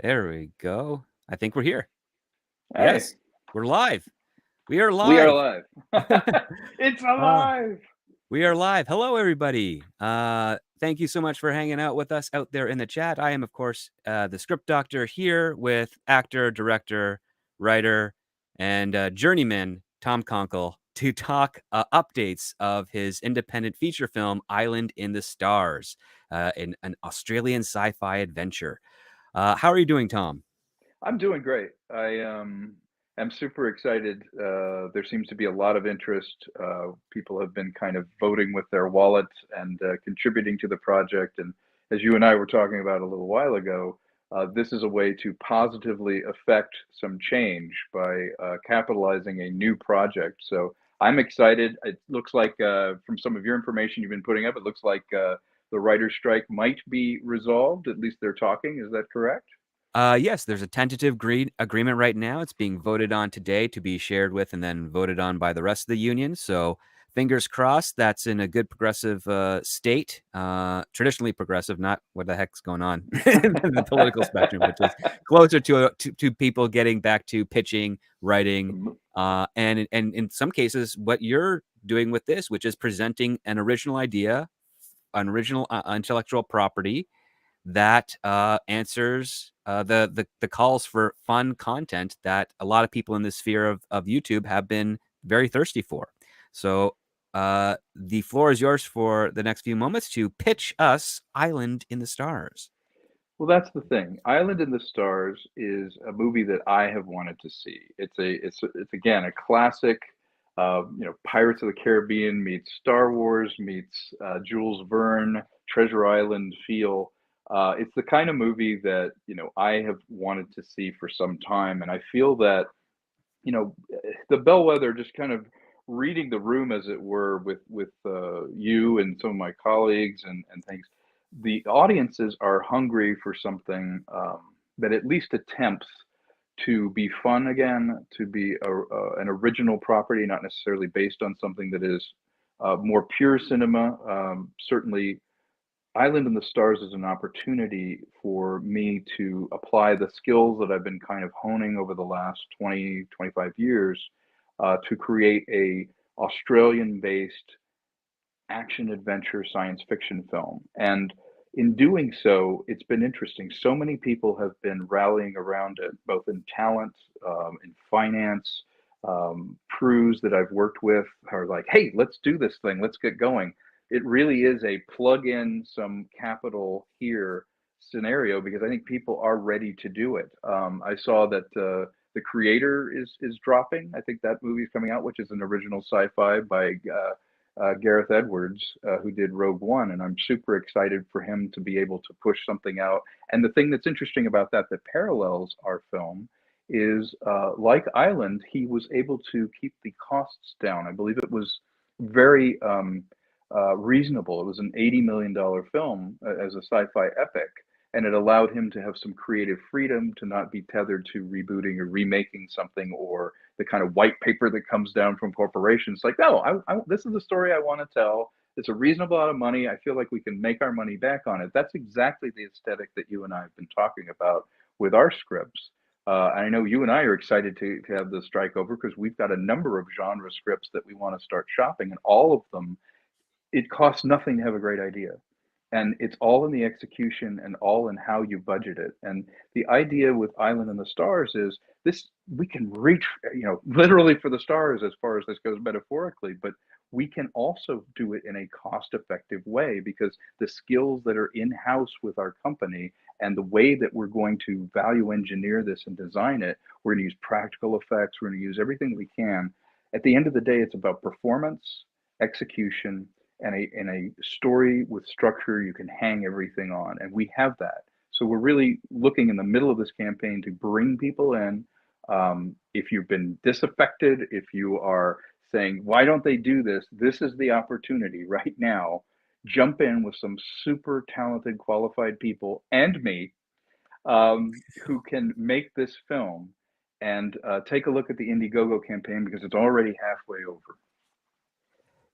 There we go. I think we're here. Hey, Yes, we're live. We are we are live. live. It's uh, alive. we are live. Hello, everybody. Thank you so much for hanging out with us out there in the chat. I am, of course, the script doctor here with actor, director, writer, and journeyman Tom Konkle to talk updates of his independent feature film, Island in the Stars, in an Australian sci-fi adventure. How are you doing, Tom? I'm doing great. I am super excited. There seems to be a lot of interest. People have been kind of voting with their wallets and contributing to the project. And as you and I were talking about a little while ago, this is a way to positively affect some change by capitalizing a new project. So I'm excited. It looks like, from some of your information you've been putting up, it looks like the writer's strike might be resolved. At least they're talking. Is that correct? Yes, there's a tentative agreement right now. It's being voted on today to be shared with and then voted on by the rest of the union. So fingers crossed that's in a good progressive state, traditionally progressive, not what the heck's going on in the political spectrum, which is closer to people getting back to pitching, writing, and in some cases, what you're doing with this, which is presenting an original idea, an original intellectual property that answers the calls for fun content that a lot of people in the sphere of YouTube have been very thirsty for. So the floor is yours for the next few moments to pitch us Island in the Stars. Well, that's the thing. Island in the Stars is a movie that I have wanted to see. It's again a classic. Pirates of the Caribbean meets Star Wars meets Jules Verne, Treasure Island feel. It's the kind of movie that I have wanted to see for some time, and I feel that the bellwether, just kind of reading the room as it were with you and some of my colleagues and things. The audiences are hungry for something that at least attempts to be fun again, to be an original property, not necessarily based on something that is more pure cinema. Certainly Island in the Stars is an opportunity for me to apply the skills that I've been kind of honing over the last 20, 25 years to create a Australian-based action adventure science fiction film. And in doing so, it's been interesting. So many people have been rallying around it, both in talent, in finance. Crews that I've worked with are like, hey, let's do this thing, let's get going. It really is a plug in some capital here scenario because I think people are ready to do it. I saw that the creator is dropping. I think that movie is coming out, which is an original sci-fi by Gareth Edwards, who did Rogue One, and I'm super excited for him to be able to push something out. And the thing that's interesting about that parallels our film is, like Island, he was able to keep the costs down. I believe it was very reasonable. It was an $80 million film as a sci-fi epic, and it allowed him to have some creative freedom to not be tethered to rebooting or remaking something or the kind of white paper that comes down from corporations. Like, no, this is the story I want to tell. It's a reasonable amount of money. I feel like we can make our money back on it. That's exactly the aesthetic that you and I have been talking about with our scripts. I know you and I are excited to have the strike over because we've got a number of genre scripts that we want to start shopping, and all of them, it costs nothing to have a great idea. And it's all in the execution and all in how you budget it. And the idea with Island in the Stars is this: we can reach, literally for the stars as far as this goes metaphorically, but we can also do it in a cost effective way because the skills that are in house with our company and the way that we're going to value engineer this and design it, we're going to use practical effects, we're going to use everything we can. At the end of the day, it's about performance, execution, and a story with structure you can hang everything on. And we have that. So we're really looking in the middle of this campaign to bring people in. If you've been disaffected, if you are saying, why don't they do this? This is the opportunity right now. Jump in with some super talented, qualified people and me, who can make this film, and take a look at the IndieGoGo campaign because it's already halfway over.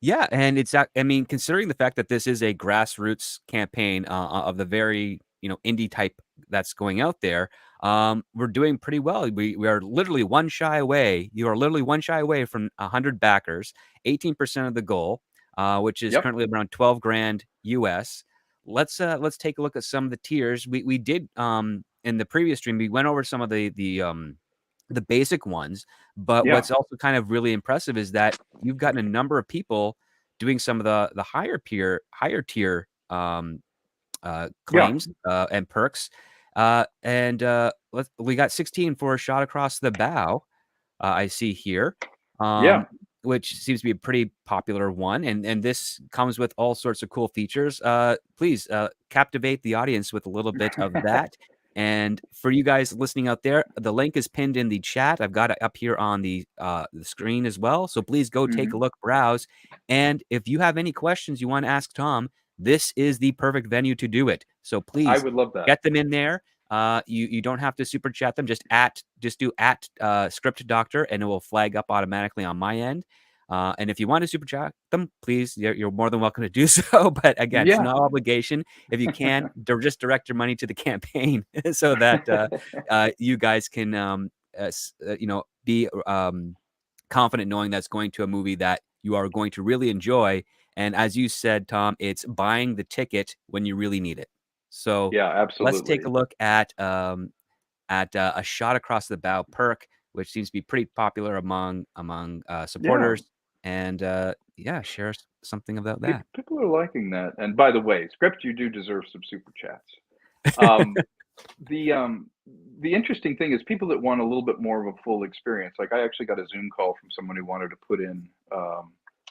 Yeah, and I mean, considering the fact that this is a grassroots campaign of the very indie type that's going out there, we're doing pretty well. We are literally one shy away. You are literally one shy away from 100 backers, 18% of the goal, which is Yep. currently around 12 grand US. Let's take a look at some of the tiers. We did in the previous stream, we went over some of the basic ones, but Yeah. what's also kind of really impressive is that you've gotten a number of people doing some of the higher tier Yeah. claims and perks. And we got 16 for a shot across the bow. I see here, Yeah. which seems to be a pretty popular one. And this comes with all sorts of cool features. Please captivate the audience with a little bit of that. And for you guys listening out there, the link is pinned in the chat. I've got it up here on the screen as well. So please go take a Hmm. look, browse. And if you have any questions you want to ask Tom, this is the perfect venue to do it. So I please would love that. get them in there. You don't have to super chat them. Just do at script doctor, and it will flag up automatically on my end. And if you want to super chat them, please, you're more than welcome to do so. But again, it's Yeah. no obligation. If you can, just direct your money to the campaign so that you guys can, be confident knowing that's going to a movie that you are going to really enjoy. And as you said, Tom, it's buying the ticket when you really need it. So Yeah, let's take a absolutely. look at a shot across the bow perk, which seems to be pretty popular among Yeah. supporters. And yeah, share something about that. People are liking that. And by the way, Script, you do deserve some super chats. Um, the um, the interesting thing is people that want a little bit more of a full experience. Like I actually got a Zoom call from someone who wanted to put in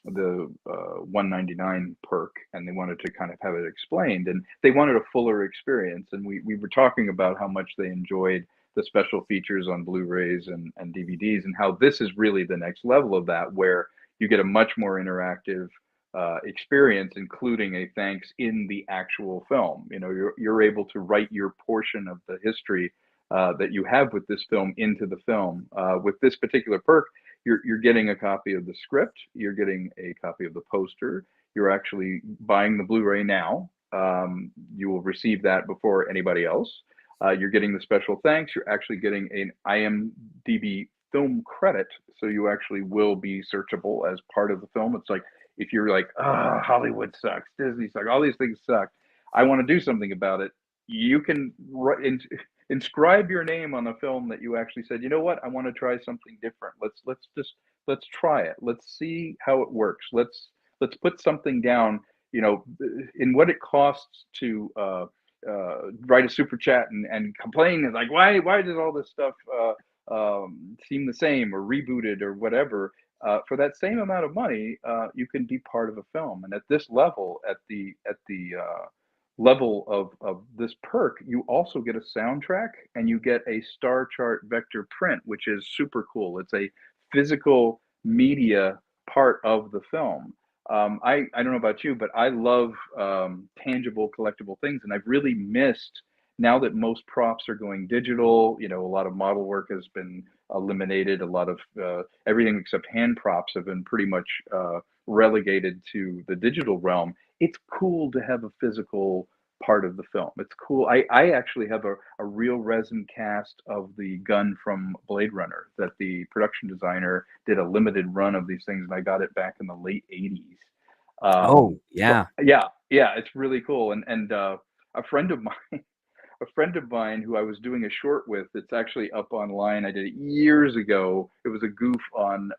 the 199 perk, and they wanted to kind of have it explained, and they wanted a fuller experience. And we were talking about how much they enjoyed the special features on Blu-rays and DVDs, and how this is really the next level of that, where you get a much more interactive experience, including a thanks in the actual film. You know, you're able to write your portion of the history that you have with this film into the film. With this particular perk, you're getting a copy of the script, you're getting a copy of the poster, you're actually buying the Blu-ray now. You will receive that before anybody else. You're getting the special thanks. You're actually getting an IMDb film credit, so you actually will be searchable as part of the film. It's like if you're like, oh, Hollywood sucks, Disney sucks, all these things suck. I want to do something about it. You can inscribe your name on a film that you actually said, you know what, I want to try something different. Let's try it. Let's see how it works. Let's put something down. You know, in what it costs to write a super chat and complain is like, why does all this stuff seem the same or rebooted or whatever? For that same amount of money, you can be part of a film. And at this level, at the level of this perk, you also get a soundtrack and you get a star chart vector print, which is super cool. It's a physical media part of the film. I don't know about you, but I love tangible collectible things, and I've really missed now that most props are going digital. You know, a lot of model work has been eliminated. A lot of everything except hand props have been pretty much relegated to the digital realm. It's cool to have a physical part of the film. It's cool. I actually have a real resin cast of the gun from Blade Runner that the production designer did a limited run of these things, and I got it back in the late 80s. Oh So yeah. yeah, yeah, it's really cool. And a friend of mine a friend of mine who I was doing a short with, it's actually up online. I did it years ago. It was a goof on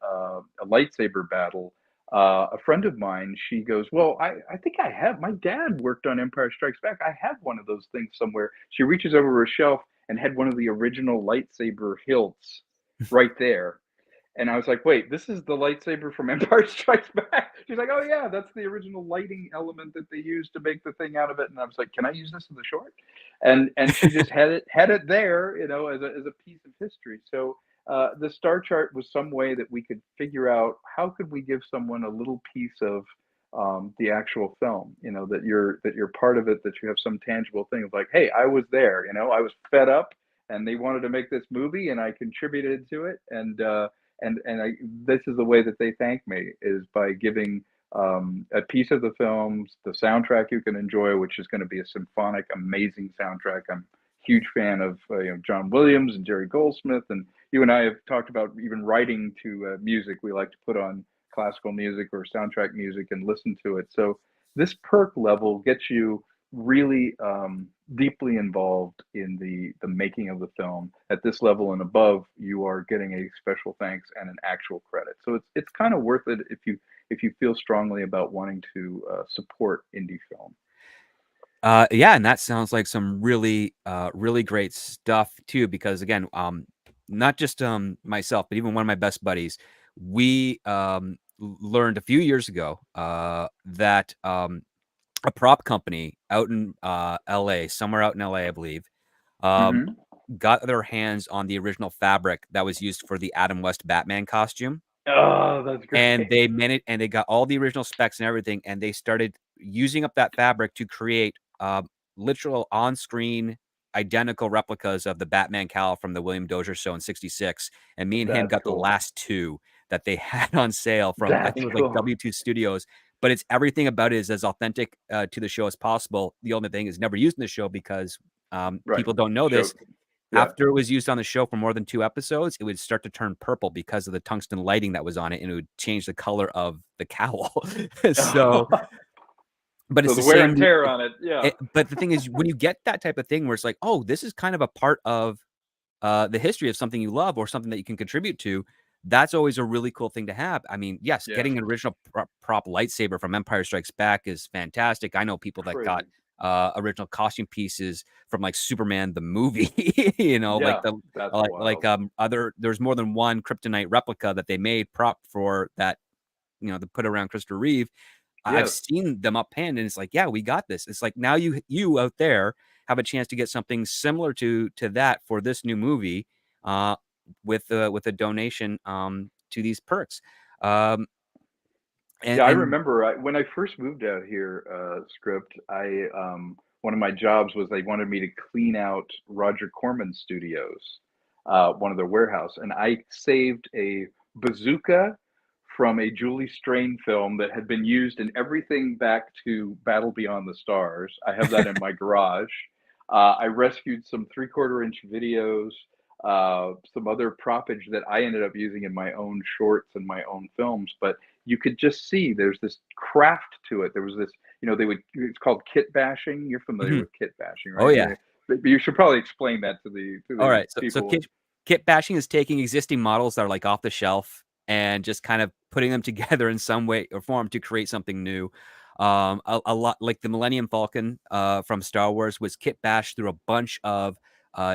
a lightsaber battle. A friend of mine, she goes, well, I think I have. My dad worked on Empire Strikes Back. I have one of those things somewhere. She reaches over her shelf and had one of the original lightsaber hilts right there. And I was like, wait, this is the lightsaber from Empire Strikes Back? She's like, oh yeah, that's the original lighting element that they used to make the thing out of it. And I was like, can I use this in the short? And she just had it there, you know, as a piece of history. So the star chart was some way that we could figure out how could we give someone a little piece of the actual film, you know, that you're part of it, that you have some tangible thing of like, hey, I was there, you know, I was fed up and they wanted to make this movie and I contributed to it. And this is the way that they thank me is by giving a piece of the films, the soundtrack you can enjoy, which is going to be a symphonic, amazing soundtrack. I'm huge fan of John Williams and Jerry Goldsmith, and you and I have talked about even writing to music. We like to put on classical music or soundtrack music and listen to it. So this perk level gets you really deeply involved in the making of the film. At this level and above, you are getting a special thanks and an actual credit. So it's kind of worth it if you feel strongly about wanting to support indie film. Yeah, and that sounds like some really great stuff too. Because again, not just myself, but even one of my best buddies, we learned a few years ago that a prop company out in LA, somewhere out in LA, I believe, um, Mm-hmm. got their hands on the original fabric that was used for the Adam West Batman costume. Oh, that's And great. they managed, and they got all the original specs and everything, and they started using up that fabric to create literal on-screen identical replicas of the Batman cowl from the William Dozier show in '66. And me and him That's got the cool. last two that they had on sale from, I think That's it was like cool. W2 Studios. But it's everything about it is as authentic to the show as possible. The only thing is never used in the show because Right. people don't know Show. this. Yeah. After it was used on the show for more than 2 episodes, it would start to turn purple because of the tungsten lighting that was on it, and it would change the color of the cowl. So, but it's So the the wear and same. tear on it. Yeah. But the thing is, when you get that type of thing where it's like, oh, this is kind of a part of the history of something you love or something that you can contribute to, that's always a really cool thing to have. I mean, yes, Yeah. getting an original prop lightsaber from Empire Strikes Back is fantastic. I know people that got Crazy. original costume pieces from like Superman the movie, like Yeah. the That's like wild. other. There's more than one Kryptonite replica that they made prop for that, to put around Christopher Reeve. I've Yes. seen them up panned, and it's like, yeah, we got this. It's like now you out there have a chance to get something similar to that for this new movie, uh, with a donation to these perks. Um, and Yeah, I and remember when I first moved out here, Script, one of my jobs was they wanted me to clean out Roger Corman Studios, one of their warehouse, and I saved a bazooka from a Julie Strain film that had been used in everything back to Battle Beyond the Stars. I have that in my garage. I rescued some three-quarter-inch videos, some other propage that I ended up using in my own shorts and my own films, but you could just see there's this craft to it. There was this, it's called kit bashing. You're familiar mhm. with kit bashing, Oh right? yeah. Yeah. But you should probably explain that to All the right. So people. kit bashing is taking existing models that are like off the shelf and just kind of putting them together in some way or form to create something new. A lot like the Millennium Falcon from Star Wars was kit bashed through a bunch of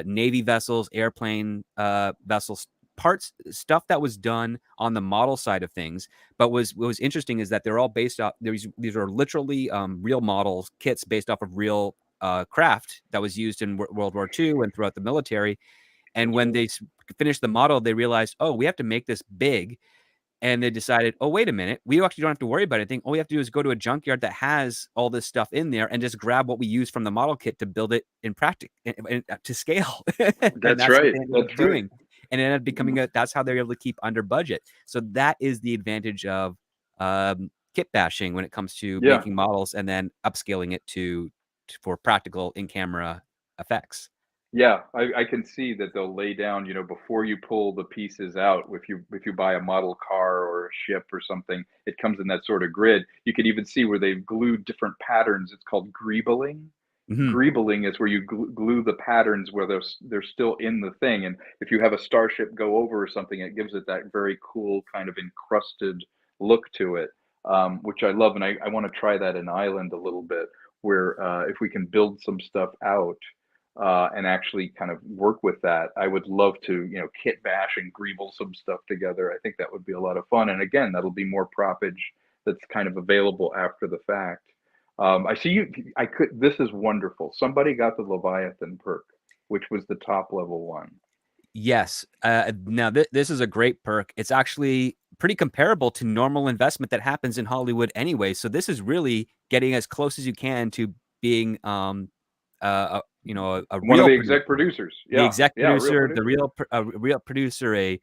Navy vessels, airplane vessels, parts, stuff that was done on the model side of things. But what was interesting is that they're all based off. These are literally real models, kits based off of real craft that was used in World War II and throughout the military. And That's when right. they finished the model, they realized, oh, we have to make this big. And they decided, oh, wait a minute, we actually don't have to worry about anything. All we have to do is go to a junkyard that has all this stuff in there and just grab what we use from the model kit to build it in practice to scale. And That's that's what right. they ended up That's right. doing. And it ended up becoming that's how they're able to keep under budget. So that is the advantage of kit bashing when it comes to Yeah. making models and then upscaling it for practical in camera effects. Yeah, I can see that they'll lay down, before you pull the pieces out. If you buy a model car or a ship or something, it comes in that sort of grid. You could even see where they've glued different patterns. It's called greebling. Mhm. Greebling is where you glue the patterns where they're still in the thing. And if you have a starship go over or something, it gives it that very cool kind of encrusted look to it, which I love. And I want to try that in Island a little bit, where if we can build some stuff out and actually kind of work with that. I would love to, kit bash and greeble some stuff together. I think that would be a lot of fun. And again, that'll be more propage that's kind of available after the fact. I see you. I could. This is wonderful. Somebody got the Leviathan perk, which was the top level one. Yes. Now, this is a great perk. It's actually pretty comparable to normal investment that happens in Hollywood anyway. So this is really getting as close as you can to being, a One of real the producer, exec producers. the Yeah, exec yeah, real producer, producer. a real producer, a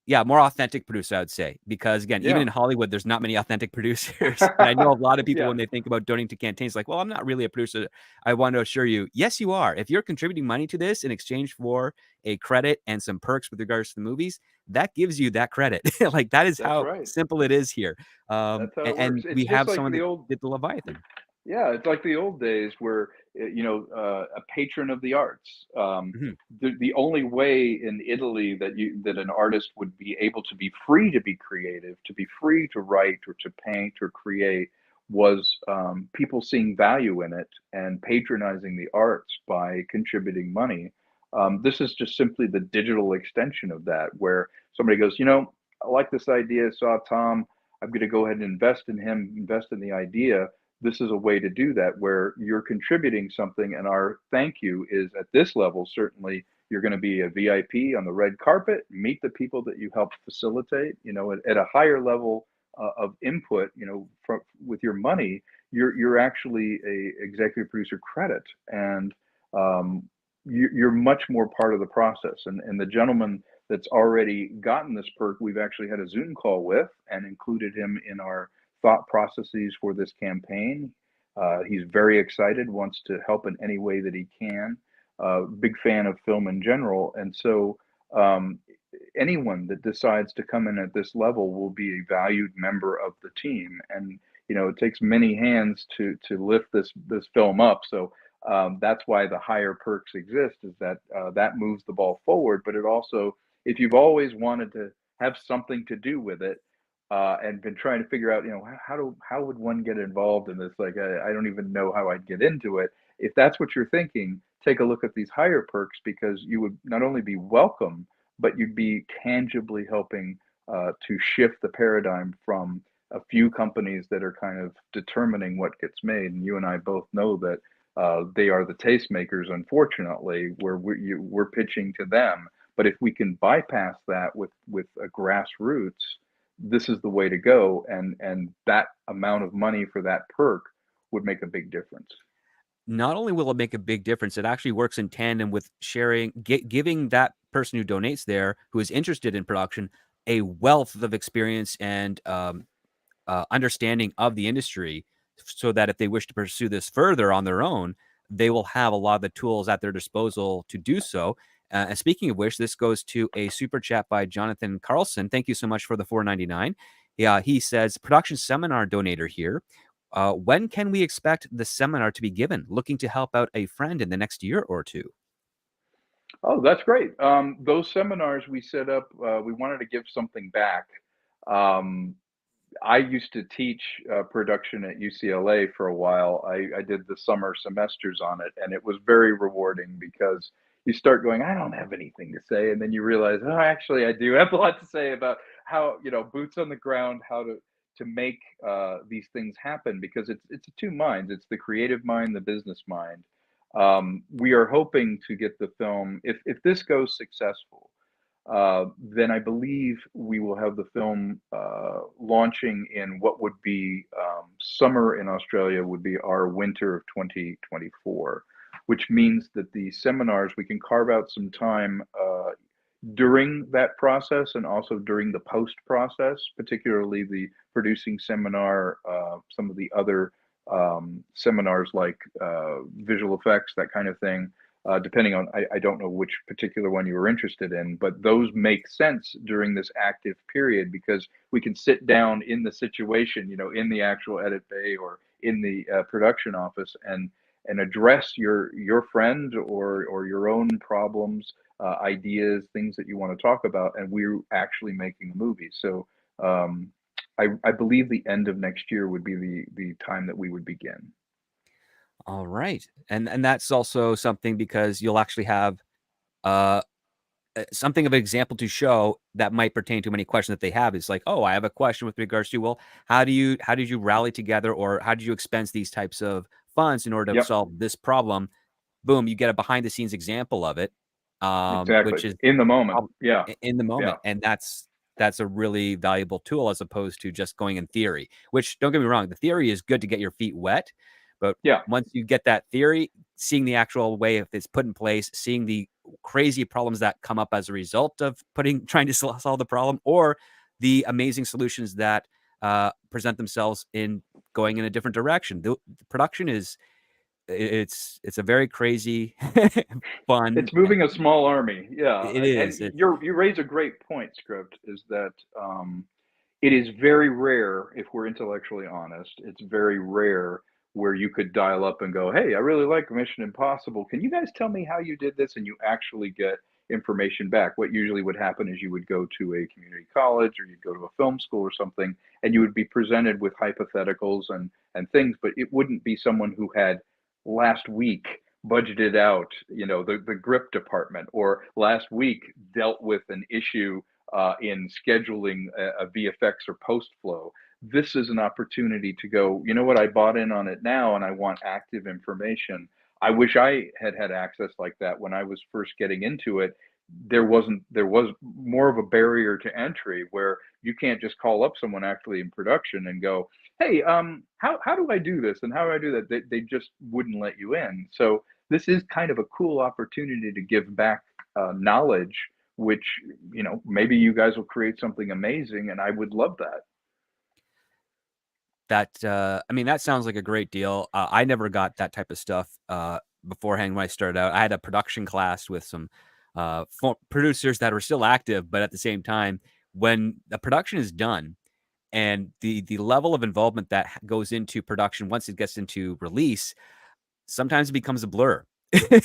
Yeah, more authentic producer, I would say, because again, even Yeah. in Hollywood, there's not many authentic producers. And I know a lot of people Yeah, when they think about donating to campaigns, like, well, I'm not really a producer. I want to assure you, yes, you are. If you're contributing money to this in exchange for a credit and some perks with regards to the movies, that gives you that credit. Like that is that's how right. simple it is here. That's how it works. And It's we just have like someone the that old did the Leviathan. Yeah, it's like the old days where, a patron of the arts. Mhm. The only way in Italy that an artist would be able to be free to be creative, to be free to write or to paint or create, was people seeing value in it and patronizing the arts by contributing money. This is just simply the digital extension of that, where somebody goes, I like this idea, saw Tom. I'm going to go ahead and invest in him, invest in the idea. This is a way to do that where you're contributing something, and our thank you is at this level. Certainly you're going to be a VIP on the red carpet, meet the people that you helped facilitate, at a higher level of input, with your money. You're actually a executive producer credit, and um, you're much more part of the process. And the gentleman that's already gotten this perk, we've actually had a Zoom call with and included him in our thought processes for this campaign. He's very excited, wants to help in any way that he can. Big fan of film in general, and so um, anyone that decides to come in at this level will be a valued member of the team. And it takes many hands to lift this film up. So that's why the higher perks exist. Is that that moves the ball forward, but it also, if you've always wanted to have something to do with it, and been trying to figure out, how would one get involved in this? Like, I don't even know how I'd get into it. If that's what you're thinking, take a look at these higher perks, because you would not only be welcome, but you'd be tangibly helping to shift the paradigm from a few companies that are kind of determining what gets made. And you and I both know that they are the tastemakers, unfortunately, where we're pitching to them. But if we can bypass that with a grassroots, this is the way to go, and that amount of money for that perk would make a big difference. Not only will it make a big difference, it actually works in tandem with giving that person who donates there, who is interested in production, a wealth of experience and understanding of the industry, so that if they wish to pursue this further on their own, they will have a lot of the tools at their disposal to do so. And speaking of which, this goes to a super chat by Jonathan Carlson. Thank you so much for the 4.99. Yeah, he says production seminar donator here. When can we expect the seminar to be given? Looking to help out a friend in the next year or two. Oh, that's great. Those seminars we set up, we wanted to give something back. Um, I used to teach production at UCLA for a while. I did the summer semesters on it, and it was very rewarding, because you start going, I don't have anything to say, and then you realize, oh, actually, I do have a lot to say about how, boots on the ground, how to make these things happen, because it's two minds. It's the creative mind, the business mind. We are hoping to get the film, if this goes successful, then I believe we will have the film launching in what would be summer in Australia, would be our winter of 2024, which means that the seminars, we can carve out some time during that process and also during the post process, particularly the producing seminar, some of the other seminars like visual effects, that kind of thing. Depending on, I don't know which particular one you were interested in, but those make sense during this active period, because we can sit down in the situation, in the actual edit bay or in the production office, and address your friend or your own problems, ideas, things that you want to talk about, and we're actually making a movie. So I believe the end of next year would be the time that we would begin. All right. And that's also something because you'll actually have uh something of an example to show that might pertain to many questions that they have. Is like, oh, I have a question with regards to, well, how did you rally together, or how did you expense these types of funds in order to Yep, solve this problem? Boom, you get a behind the scenes example of it, exactly. which is In the moment. Yeah, in the yeah, moment, and that's a really valuable tool as opposed to just going in theory. Which, don't get me wrong, the theory is good to get your feet wet, but yeah. once you get that theory, seeing the actual way if it's put in place, seeing the crazy problems that come up as a result of trying to solve the problem, or the amazing solutions that present themselves in going in a different direction. The production is it's a very crazy, fun. It's moving a small army. Yeah. It And is. you raise a great point, Script, is that it is very rare, if we're intellectually honest, it's very rare where you could dial up and go, "Hey, I really like Mission Impossible. Can you guys tell me how you did this?" And you actually get information back. What usually would happen is you would go to a community college or you'd go to a film school or something, and you would be presented with hypotheticals and things, but it wouldn't be someone who had last week budgeted out, the grip department, or last week dealt with an issue in scheduling a VFX or post flow. This is an opportunity to go, you know what, I bought in on it now and I want active information. I wish I had access like that when I was first getting into it. There was more of a barrier to entry where you can't just call up someone actually in production and go, "Hey, how do I do this and how do I do that?" They just wouldn't let you in. So this is kind of a cool opportunity to give back knowledge, which, maybe you guys will create something amazing, and I would love that. I mean, that sounds like a great deal. I never got that type of stuff beforehand when I started out. I had a production class with some producers that were still active, but at the same time, when the production is done and the level of involvement that goes into production once it gets into release, sometimes it becomes a blur.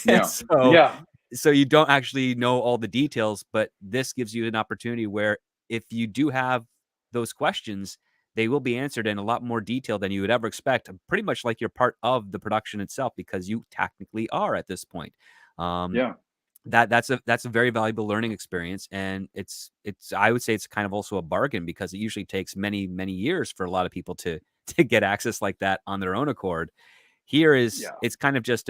Yeah. so Yeah. so you don't actually know all the details, but this gives you an opportunity where if you do have those questions, they will be answered in a lot more detail than you would ever expect. Pretty much like you're part of the production itself because you technically are at this point. Um, Yeah. that's a very valuable learning experience, and it's I would say it's kind of also a bargain because it usually takes many years for a lot of people to to get access like that on their own accord. Here is Yeah. it's kind of just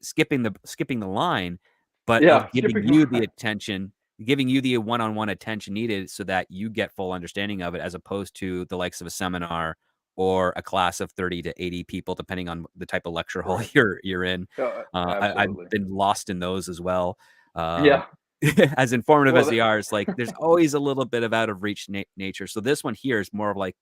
skipping the line, but Yeah. of giving Skipping you the line. attention, giving you the one-on-one attention needed so that you get full understanding of it, as opposed to the likes of a seminar or a class of 30 to 80 people, depending on the type of lecture hall Right. you're in. I've Absolutely. been lost in those as well. Um, Yeah. as informative Well, as they are, it's like there's always a little bit of out of reach nature. So this one here is more of like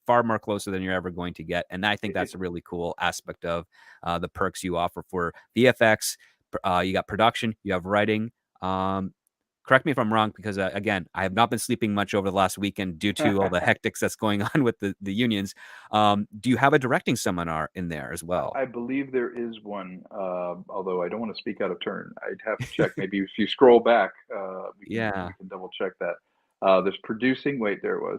far more closer than you're ever going to get, and I think it, that's a really cool aspect of the perks you offer for VFX. You got production, you have writing. Um, Correct me if I'm wrong, because again, I have not been sleeping much over the last weekend due to all the hectics that's going on with the unions. Do you have a directing seminar in there as well? I believe there is one, although I don't want to speak out of turn. I'd have to check. Maybe if you scroll back, we Yeah. can double check that. There's producing. Wait, there was.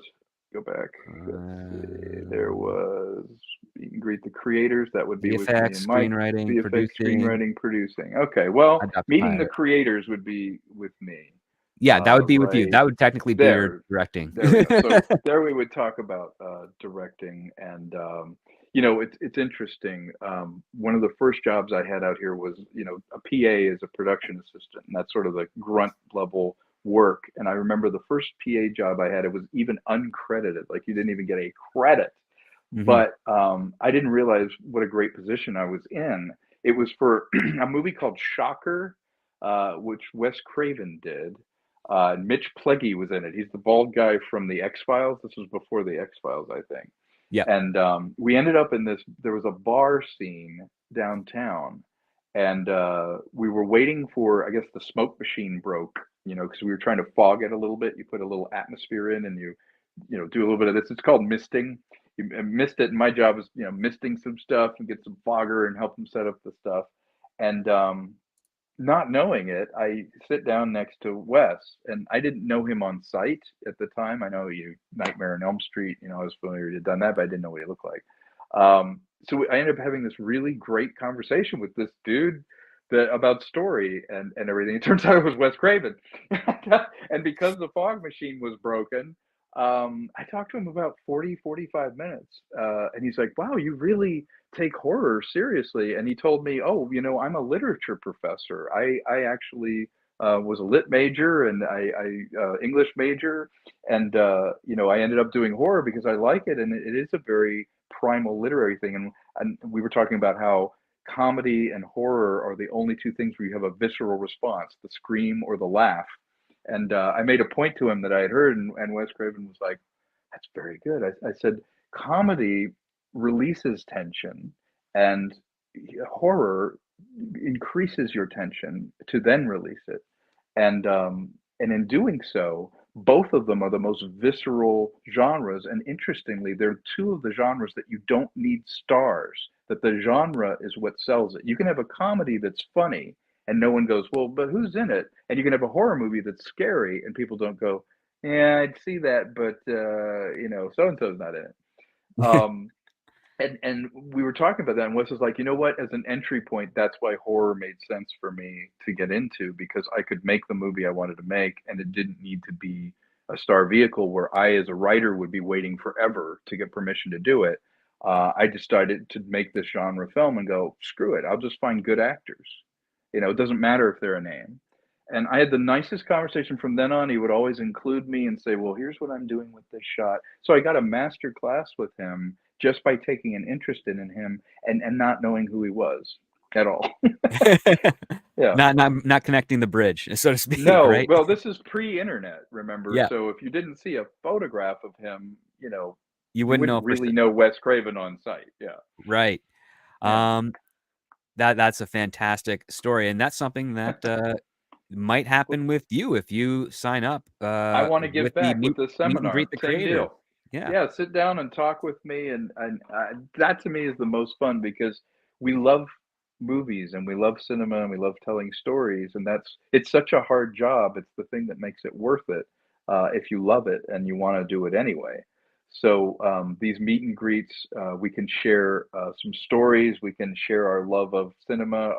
Go back. Let's see. There was meet and greet the creators. That would be with me and VFX, Mike. screenwriting, VFX, producing, screenwriting, producing. Okay. Well, adopt a meeting the pilot. creators would be with me. Yeah, that would be with you. Right That would technically be your there. directing. There we go. So there we would talk about directing, and it's interesting. One of the first jobs I had out here was, a PA as a production assistant, and that's sort of the grunt level work. And I remember the first PA job I had, it was even uncredited, like you didn't even get a credit. Mhm. But I didn't realize what a great position I was in. It was for a movie called Shocker, which Wes Craven did. Mitch Pleggy was in it. He's the bald guy from the X Files. This was before the X Files, I think. Yeah. And we ended up in this. There was a bar scene downtown, and we were waiting for. I guess the smoke machine broke. Because we were trying to fog it a little bit. You put a little atmosphere in, and do a little bit of this. It's called misting. You mist it, and my job is misting some stuff and get some fogger and help them set up the stuff. And not knowing it, I sit down next to Wes, and I didn't know him on sight at the time. I know you Nightmare on Elm Street. I was familiar he'd done that, but I didn't know what he looked like. So I ended up having this really great conversation with this dude about story and everything. It turns out it was Wes Craven, and because the fog machine was broken, I talked to him about 40, 45 minutes, and he's like, "Wow, you really take horror seriously." And he told me, "Oh, I'm a literature professor. I actually was a lit major, and I English major, and I ended up doing horror because I like it, and it is a very primal literary thing." And we were talking about how comedy and horror are the only two things where you have a visceral response, the scream or the laugh. And I made a point to him that I had heard, and Wes Craven was like, "That's very good." I said, "Comedy releases tension, and horror increases your tension to then release it." And in doing so, both of them are the most visceral genres. And interestingly, they're two of the genres that you don't need stars. That the genre is what sells it. You can have a comedy that's funny, and no one goes, "Well, but who's in it?" And you can have a horror movie that's scary, and people don't go, "Yeah, I'd see that, but so and so's not in it." Um, and we were talking about that, and Wes was like, "You know what? As an entry point, that's why horror made sense for me to get into, because I could make the movie I wanted to make, and it didn't need to be a star vehicle where I, as a writer, would be waiting forever to get permission to do it. I decided to make this genre film and go, screw it, I'll just find good actors. It doesn't matter if they're a name." And I had the nicest conversation from then on. He would always include me and say, "Well, here's what I'm doing with this shot." So I got a master class with him just by taking an interest in him, and not knowing who he was at all. Yeah. Not connecting the bridge, so to speak, No, right? well, this is pre-internet, remember? Yeah, So if you didn't see a photograph of him, you you wouldn't wouldn't know for really know Wes Craven on sight. Yeah. right. Yeah. Um, that's a fantastic story, and that's something that might happen with you if you sign up I want to with give the back with this meet and seminar. greet the Same creators. deal. Yeah. Yeah, sit down and talk with me, and that to me is the most fun, because we love movies and we love cinema and we love telling stories, and it's such a hard job. It's the thing that makes it worth it, if you love it and you want to do it anyway. So these meet and greets, we can share some stories. We can share our love of cinema,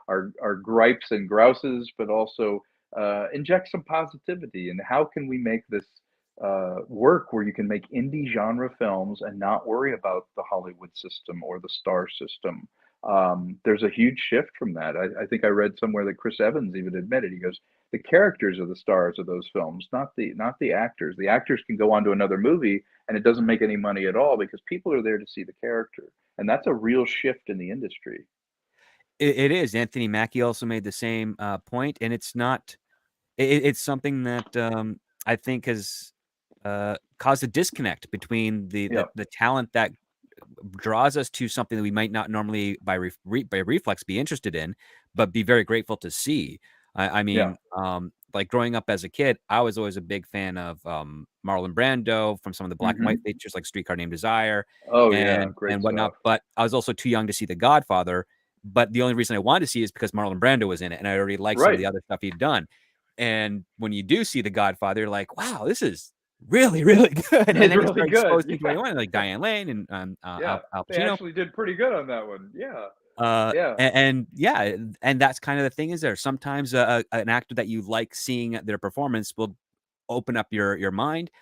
our gripes and grouses, but also inject some positivity. And how can we make this work where you can make indie genre films and not worry about the Hollywood system or the star system? There's a huge shift from that. I think I read somewhere that Chris Evans even admitted. He goes, "The characters are the stars of those films, not the actors. The actors can go on to another movie, and it doesn't make any money at all because people are there to see the character." And that's a real shift in the industry. It is. Anthony Mackie also made the same point, and it's not. It's something that I think has caused a disconnect between Yeah, the talent that draws us to something that we might not normally by reflex be interested in, but be very grateful to see. I yeah. mean, like growing up as a kid, I was always a big fan of Marlon Brando from some of the black and white Hmm. features like Streetcar Named Desire Oh yeah, great and whatnot. stuff. But I was also too young to see The Godfather. But the only reason I wanted to see it is because Marlon Brando was in it, and I already liked some of Right. the other stuff he'd done. And when you do see The Godfather, you're like, wow, this is really, really good. And It's then you really start good. exposed to people Yeah, you want, like Diane Lane and yeah. Al They Pacino. actually did pretty good on that one. Yeah, yeah. And yeah, and that's kind of the thing is there sometimes an actor that you like seeing their performance will open up your mind.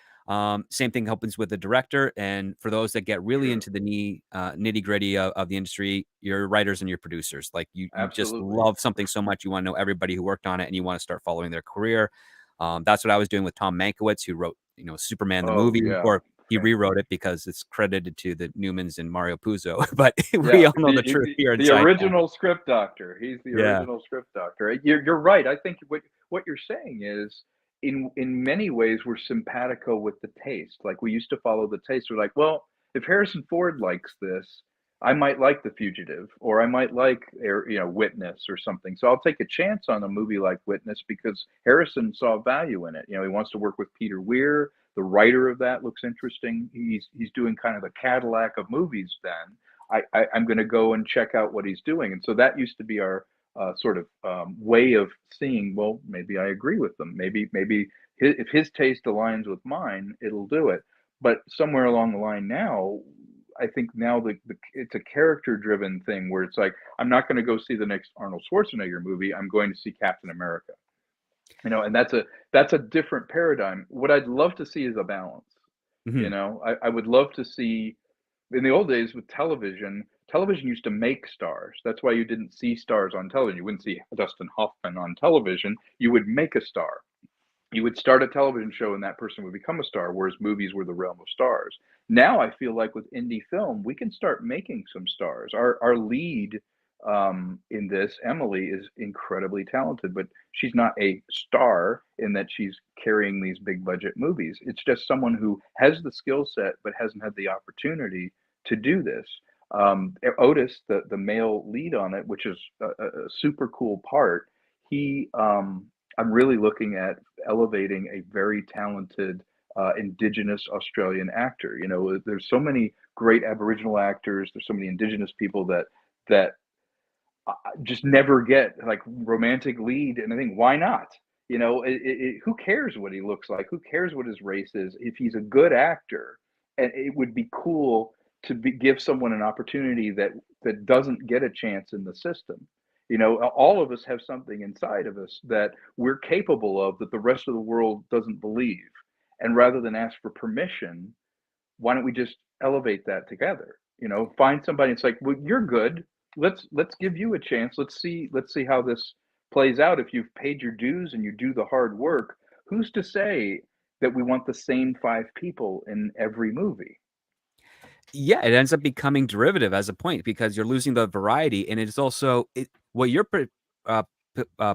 Same thing happens with the director. And for those that get really True. into the nitty gritty of the industry, your writers and your producers, like you just Absolutely. love something so much. You want to know everybody who worked on it and you want to start following their career. That's what I was doing with Tom Mankiewicz, who wrote, Superman, the Oh movie, yeah. or he Fan- rewrote it because it's credited to the Newmans and Mario Puzo. But we Yeah, all know the truth here in the sci-fi. original script doctor. He's the Yeah. original script doctor. You're right. I think what you're saying is, in many ways, we're simpatico with the taste. Like, we used to follow the taste. We're like, well, if Harrison Ford likes this, I might like The Fugitive, or I might like Witness or something. So I'll take a chance on a movie like Witness because Harrison saw value in it. He wants to work with Peter Weir. The writer of that looks interesting. He's doing kind of the Cadillac of movies. Then I'm going to go and check out what he's doing. And so that used to be our sort of way of seeing. Well, maybe I agree with them. Maybe if his taste aligns with mine, it'll do it. But somewhere along the line now, I think now it's a character driven thing where it's like, I'm not going to go see the next Arnold Schwarzenegger movie. I'm going to see Captain America. And that's a different paradigm. What I'd love to see is a balance. Mhm. I would love to see, in the old days with television used to make stars. That's why you didn't see stars on television. You wouldn't see Dustin Hoffman on television. You would make a star. You would start a television show and that person would become a star, whereas movies were the realm of stars. Now I feel like with indie film, we can start making some stars. Our lead in this. Emily is incredibly talented, but she's not a star in that she's carrying these big budget movies. It's just someone who has the skill set but hasn't had the opportunity to do this. Otis, the male lead on it, which is a super cool part, he I'm really looking at elevating a very talented Indigenous Australian actor. You know, there's so many great Aboriginal actors. There's so many Indigenous people that just never get like romantic lead, and I think why not? You know, who cares what he looks like? Who cares what his race is? If he's a good actor, and it would be cool to give someone an opportunity that doesn't get a chance in the system. You know, all of us have something inside of us that we're capable of that the rest of the world doesn't believe. And rather than ask for permission, why don't we just elevate that together? You know, find somebody. It's like, well, you're good. Let's give you a chance. Let's see how this plays out. If you've paid your dues and you do the hard work, who's to say that we want the same five people in every movie? Yeah, it ends up becoming derivative as a point because you're losing the variety, and it's also what you're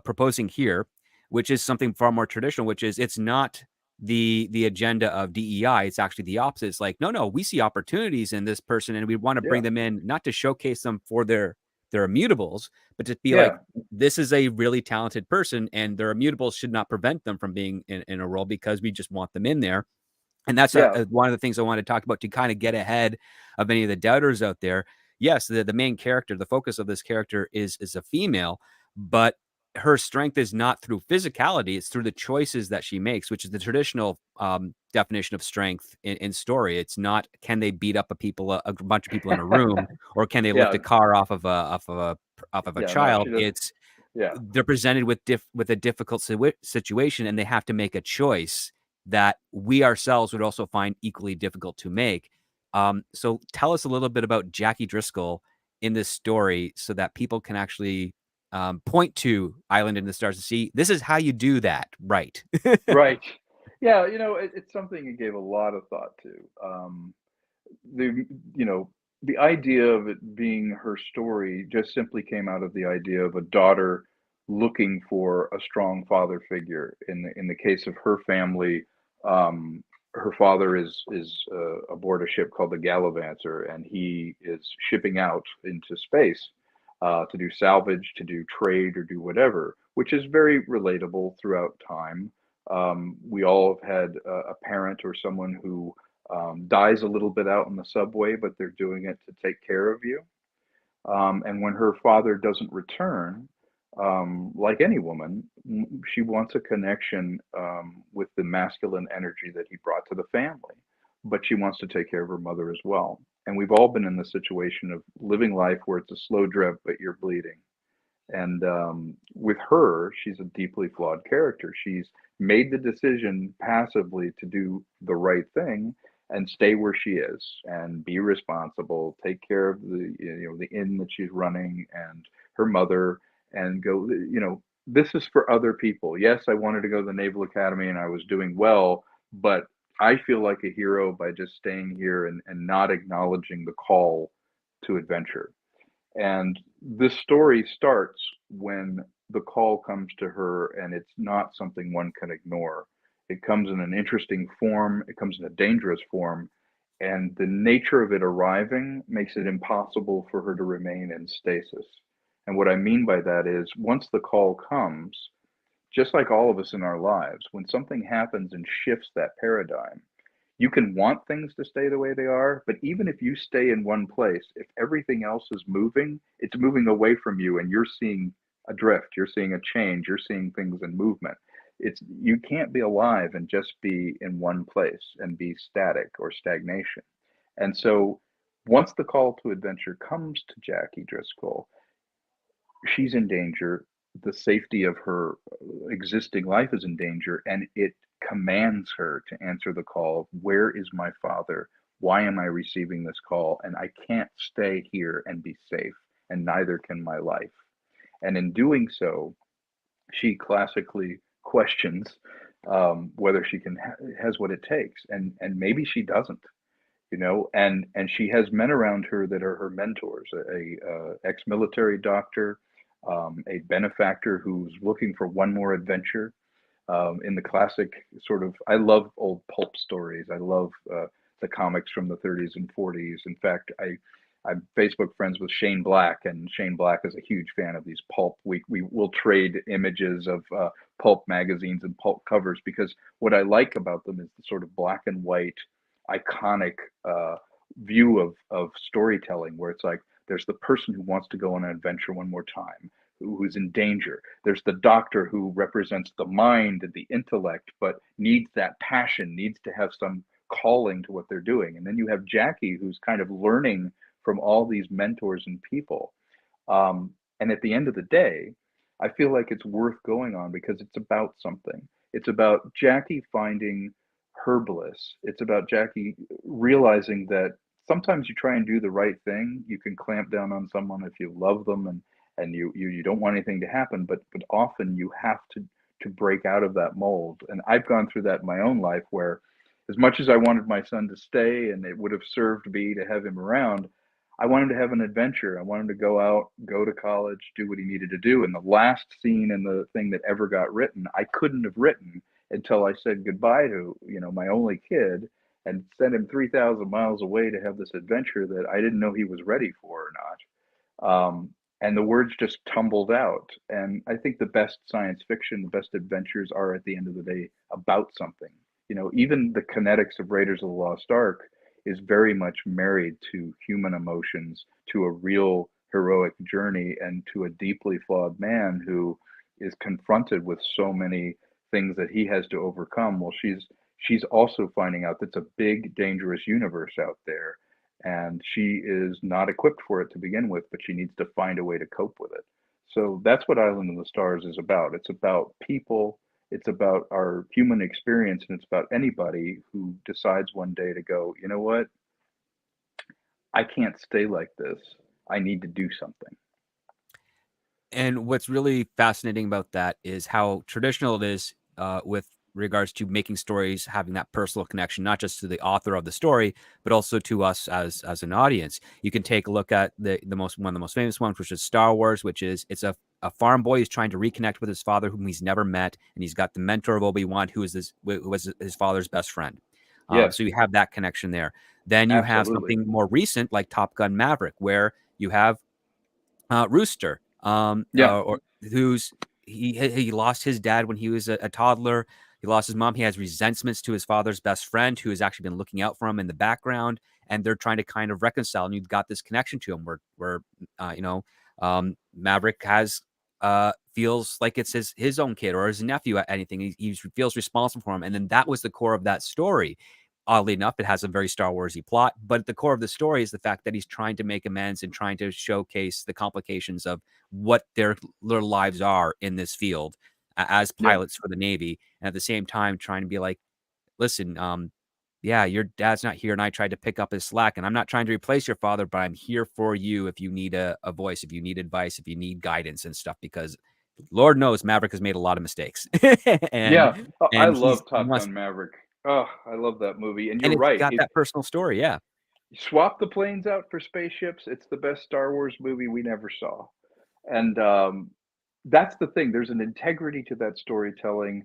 proposing here, which is something far more traditional, which is it's not the agenda of DEI. It's actually the opposite. It's like, no, no, we see opportunities in this person, and we want to bring Yeah, them in not to showcase them for their immutables, but to be like, yeah, this is a really talented person, and their immutables should not prevent them from being in a role because we just want them in there. And that's yeah, one of the things I wanted to talk about to kind of get ahead of any of the doubters out there. Yes, the main character, the focus of this character is a female, but her strength is not through physicality; it's through the choices that she makes, which is the traditional definition of strength in story. It's not can they beat up a bunch of people in a room, or can they lift yeah, a car off of a yeah. No, child. she doesn't. It's Yeah, they're presented with a difficult situation, and they have to make a choice that we ourselves would also find equally difficult to make. So tell us a little bit about Jackie Driscoll in this story so that people can actually point to Island in the Stars to see this is how you do that, right? right. Yeah, you know, it's something you gave a lot of thought to. The you know the idea of it being her story just simply came out of the idea of a daughter looking for a strong father figure. In the case of her family, her father is aboard a ship called the Gallivanter, and he is shipping out into space to do salvage, to do trade, or do whatever, which is very relatable throughout time. We all have had a parent or someone who dies a little bit out in the subway, but they're doing it to take care of you. And when her father doesn't return, like any woman, she wants a connection with the masculine energy that he brought to the family, but she wants to take care of her mother as well. And we've all been in the situation of living life where it's a slow drip, but you're bleeding. And with her, she's a deeply flawed character. She's made the decision passively to do the right thing and stay where she is and be responsible, take care of the inn that she's running and her mother, and go. This is for other people. Yes, I wanted to go to the Naval Academy and I was doing well, but I feel like a hero by just staying here and not acknowledging the call to adventure. And this story starts when the call comes to her, and it's not something one can ignore. It comes in an interesting form, it comes in a dangerous form, and the nature of it arriving makes it impossible for her to remain in stasis. And what I mean by that is, once the call comes, just like all of us in our lives, when something happens and shifts that paradigm, you can want things to stay the way they are, but even if you stay in one place, if everything else is moving, it's moving away from you and you're seeing a drift, you're seeing a change, you're seeing things in movement. It's you can't be alive and just be in one place and be static or stagnation. And so once the call to adventure comes to Jackie Driscoll, she's in danger. The safety of her existing life is in danger, and it commands her to answer the call. Where is my father? Why am I receiving this call? And I can't stay here and be safe, and neither can my life. And in doing so, she classically questions whether she has what it takes, and maybe she doesn't. and she has men around her that are her mentors, ex-military doctor, a benefactor who's looking for one more adventure, in the classic sort of. I love old pulp stories. I love the comics from the 30s and 40s. In fact, I'm Facebook friends with Shane Black, and Shane Black is a huge fan of these pulp. We will trade images of pulp magazines and pulp covers, because what I like about them is the sort of black and white, iconic view of storytelling, where it's like there's the person who wants to go on an adventure one more time, who's in danger. There's the doctor who represents the mind and the intellect, but needs that passion, needs to have some calling to what they're doing. And then you have Jackie, who's kind of learning from all these mentors and people. And at the end of the day, I feel like it's worth going on because it's about something. It's about Jackie finding her bliss. It's about Jackie realizing that sometimes you try and do the right thing. You can clamp down on someone if you love them, and you don't want anything to happen, but often you have to break out of that mold. And I've gone through that in my own life, where as much as I wanted my son to stay and it would have served me to have him around, I want him to have an adventure. I want him to go out, go to college, do what he needed to do. And the last scene in the thing that ever got written, I couldn't have written until I said goodbye to, my only kid, and sent him 3,000 miles away to have this adventure that I didn't know he was ready for or not. And the words just tumbled out. And I think the best science fiction, the best adventures are at the end of the day about something. Even the kinetics of Raiders of the Lost Ark is very much married to human emotions, to a real heroic journey, and to a deeply flawed man who is confronted with so many things that he has to overcome. Well, she's also finding out that's a big, dangerous universe out there, and she is not equipped for it to begin with, but she needs to find a way to cope with it. So that's what Island of the Stars is about. It's about people, it's about our human experience, and it's about anybody who decides one day to go, you know what? I can't stay like this. I need to do something. And what's really fascinating about that is how traditional it is with regards to making stories having that personal connection, not just to the author of the story, but also to us as an audience. You can take a look at the most one of the most famous ones, which is Star Wars, which is it's a farm boy who's trying to reconnect with his father, whom he's never met, and he's got the mentor of Obi-Wan, who was his father's best friend. Yes, So you have that connection there. Then you have absolutely. something more recent like Top Gun Maverick, where you have Rooster, Yeah, or who's he lost his dad when he was a toddler. He lost his mom. He has resentments to his father's best friend, who has actually been looking out for him in the background, and they're trying to kind of reconcile. And you've got this connection to him, where Maverick has feels like it's his own kid or his nephew. Anything he feels responsible for him, and then that was the core of that story. Oddly enough, it has a very Star Warsy plot, but at the core of the story is the fact that he's trying to make amends and trying to showcase the complications of what their lives are in this field as yeah, pilots for the Navy, and at the same time trying to be like, listen, yeah, your dad's not here, and I tried to pick up his slack, and I'm not trying to replace your father, but I'm here for you if you need a voice, if you need advice, if you need guidance and stuff, because Lord knows Maverick has made a lot of mistakes, and yeah. I he love Top wants, Gun Maverick. Oh, I love that movie. And you're and it's right. got that personal story, yeah. Swap the planes out for spaceships. It's the best Star Wars movie we never saw. And that's the thing. There's an integrity to that storytelling.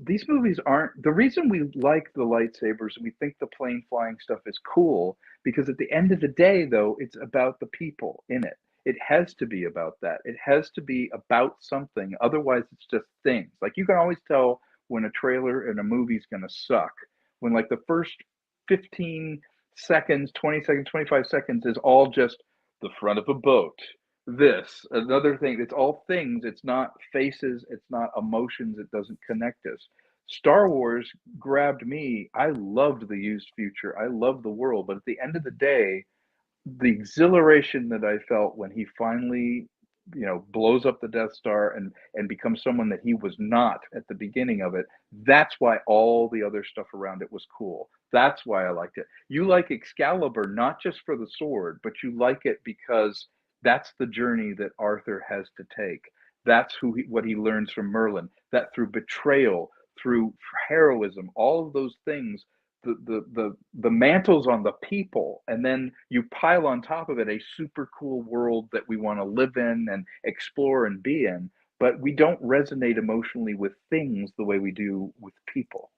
These movies aren't the reason we like the lightsabers and we think the plane flying stuff is cool, because at the end of the day, though, it's about the people in it. It has to be about that. It has to be about something. Otherwise, it's just things. Like you can always tell when a trailer in a movie's going to suck when like the first 15 seconds, 20 seconds, 25 seconds is all just the front of a boat, this, another thing. It's all things. It's not faces. It's not emotions. It doesn't connect us. Star Wars grabbed me. I loved the used future. I loved the world. But at the end of the day, the exhilaration that I felt when he finally, blows up the Death Star and becomes someone that he was not at the beginning of it. That's why all the other stuff around it was cool. That's why I liked it. You like Excalibur not just for the sword, but you like it because that's the journey that Arthur has to take. That's what he learns from Merlin. That through betrayal, through heroism, all of those things the mantles on the people, and then you pile on top of it a super cool world that we want to live in and explore and be in, but we don't resonate emotionally with things the way we do with people.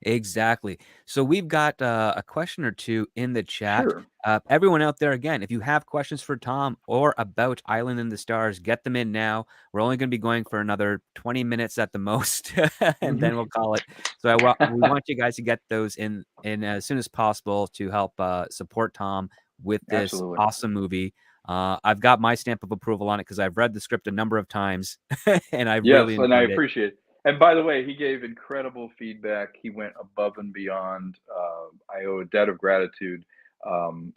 Exactly. So we've got a question or two in the chat. Sure. Everyone out there, again, if you have questions for Tom or about Island in the Stars, get them in now. We're only going to be going for another 20 minutes at the most, and then we'll call it. So we want you guys to get those in as soon as possible to help support Tom with this Absolutely. awesome movie. I've got my stamp of approval on it because I've read the script a number of times, and I really Yes, and I enjoyed it. appreciate it. And by the way, he gave incredible feedback. He went above and beyond. I owe a debt of gratitude.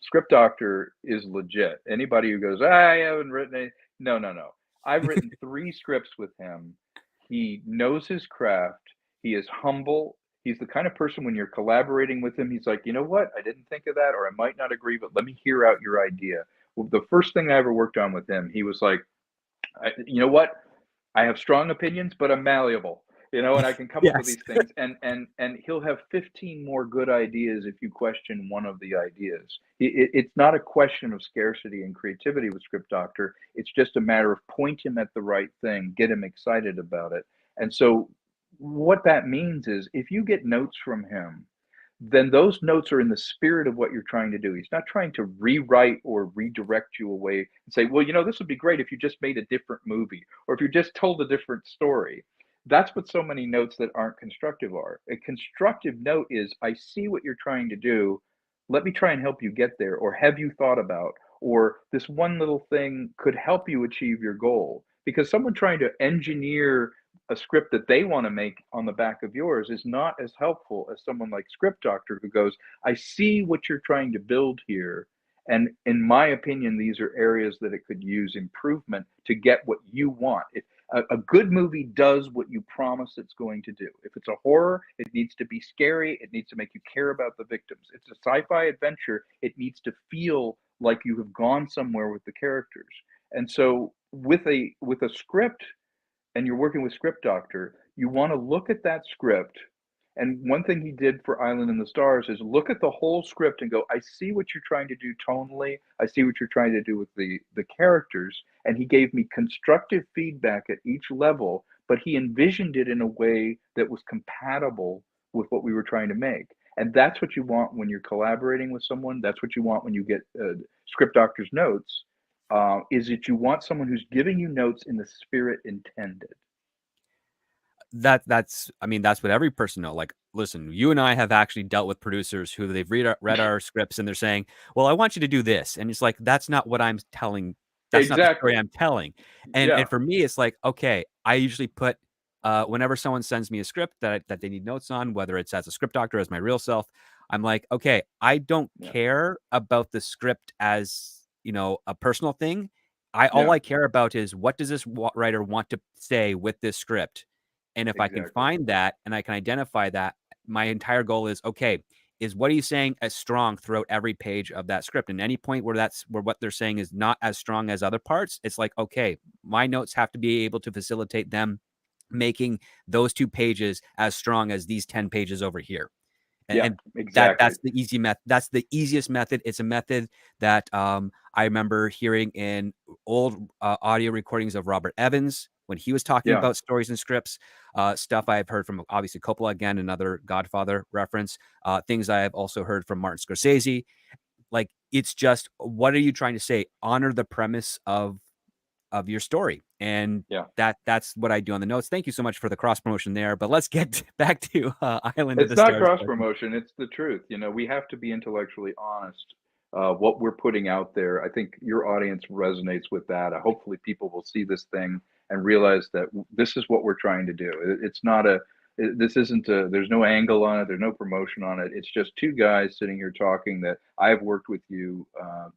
Script Doctor is legit. Anybody who goes, I haven't written any, no, no, no. I've written 3 scripts with him. He knows his craft. He is humble. He's the kind of person when you're collaborating with him, he's like, you know what? I didn't think of that, or I might not agree, but let me hear out your idea. Well, the first thing I ever worked on with him, he was like, you know what? I have strong opinions, but I'm malleable, and I can come up with Yes. these things. And he'll have 15 more good ideas if you question one of the ideas. It's not a question of scarcity and creativity with Script Doctor. It's just a matter of point him at the right thing, get him excited about it. And so, what that means is if you get notes from him, then those notes are in the spirit of what you're trying to do. He's not trying to rewrite or redirect you away and say, well, this would be great if you just made a different movie or if you just told a different story. That's what so many notes that aren't constructive are. A constructive note is, I see what you're trying to do. Let me try and help you get there. Or have you thought about? Or this one little thing could help you achieve your goal. Because someone trying to engineer a script that they want to make on the back of yours is not as helpful as someone like Script Doctor who goes, I see what you're trying to build here. And in my opinion, these are areas that it could use improvement to get what you want. If a good movie does what you promise it's going to do. If it's a horror, it needs to be scary. It needs to make you care about the victims. It's a sci-fi adventure. It needs to feel like you have gone somewhere with the characters. And so with a script, and you're working with Script Doctor, you want to look at that script. And one thing he did for Island in the Stars is look at the whole script and go, I see what you're trying to do tonally. I see what you're trying to do with the characters. And he gave me constructive feedback at each level, but he envisioned it in a way that was compatible with what we were trying to make. And that's what you want when you're collaborating with someone. That's what you want when you get Script Doctor's notes. Is that you want someone who's giving you notes in the spirit intended. That's what every person knows. Like, listen, you and I have actually dealt with producers who they've read our scripts and they're saying, well, I want you to do this. And it's like, that's not what I'm telling. That's not the story Exactly. I'm telling. And Yeah. for me, it's like, okay, I usually put whenever someone sends me a script that they need notes on, whether it's as a script doctor, as my real self, I'm like, okay, I don't Yeah. care about the script as, a personal thing. All Yeah. I care about is what does this writer want to say with this script? And if I can Exactly. find that and I can identify that, my entire goal is, okay, is what are you saying as strong throughout every page of that script? And any point where what they're saying is not as strong as other parts, it's like, okay, my notes have to be able to facilitate them making those 2 pages as strong as these 10 pages over here. Yeah. And Exactly. that's the easy method. That's the easiest method. It's a method that I remember hearing in old audio recordings of Robert Evans when he was talking Yeah. about stories and scripts. Stuff I've heard from obviously Coppola, again, another Godfather reference. Things I have also heard from Martin Scorsese. Like, it's just, what are you trying to say? Honor the premise of your story. And Yeah. that's what I do on the notes. Thank you so much for the cross promotion there. But let's get back to Island of It's the not Stars cross question. promotion. It's the truth. We have to be intellectually honest. What we're putting out there, I think your audience resonates with that. Hopefully, people will see this thing and realize that this is what we're trying to do. It's not a. This isn't a. There's no angle on it. There's no promotion on it. It's just 2 guys sitting here talking that I've worked with you,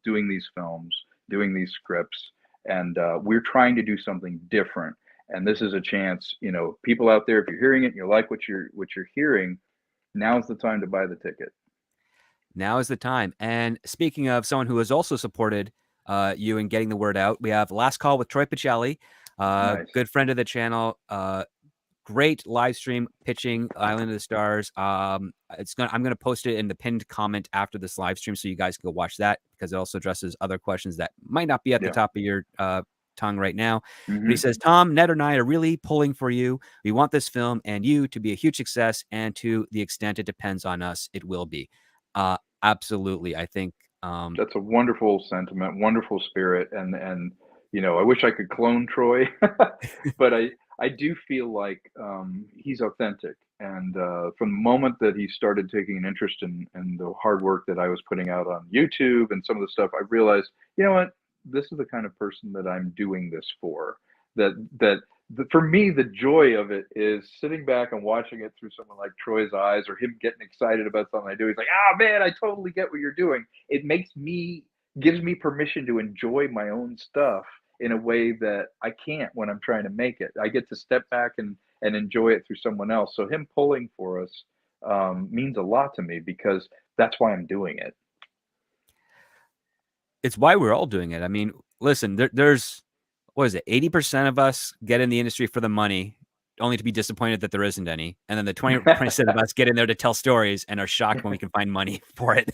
doing these films, doing these scripts, and we're trying to do something different. And this is a chance. People out there, if you're hearing it and you like what you're hearing, now's the time to buy the ticket. Now is the time. And speaking of someone who has also supported you in getting the word out, we have Last Call with Troy Pacelli, Nice. good friend of the channel, great live stream pitching Island of the Stars. I'm gonna post it in the pinned comment after this live stream, so you guys can go watch that, because it also addresses other questions that might not be at the Yeah. top of your tongue right now. But he Hmm. says, Tom, Ned, and I are really pulling for you. We want this film and you to be a huge success, and to the extent it depends on us, it will be. Absolutely, I think. That's a wonderful sentiment, wonderful spirit, and I wish I could clone Troy, but I do feel like he's authentic, and from the moment that he started taking an interest in the hard work that I was putting out on YouTube and some of the stuff, I realized, you know what, this is the kind of person that I'm doing this for. For me, the joy of it is sitting back and watching it through someone like Troy's eyes, or him getting excited about something I do. He's like, "Ah, man, I totally get what you're doing." It gives me permission to enjoy my own stuff in a way that I can't when I'm trying to make it. I get to step back and enjoy it through someone else. So him pulling for us means a lot to me, because that's why I'm doing it. It's why we're all doing it. I mean, listen, there's, what is it, 80% of us get in the industry for the money, only to be disappointed that there isn't any. And then the 20% of us get in there to tell stories and are shocked when we can find money for it.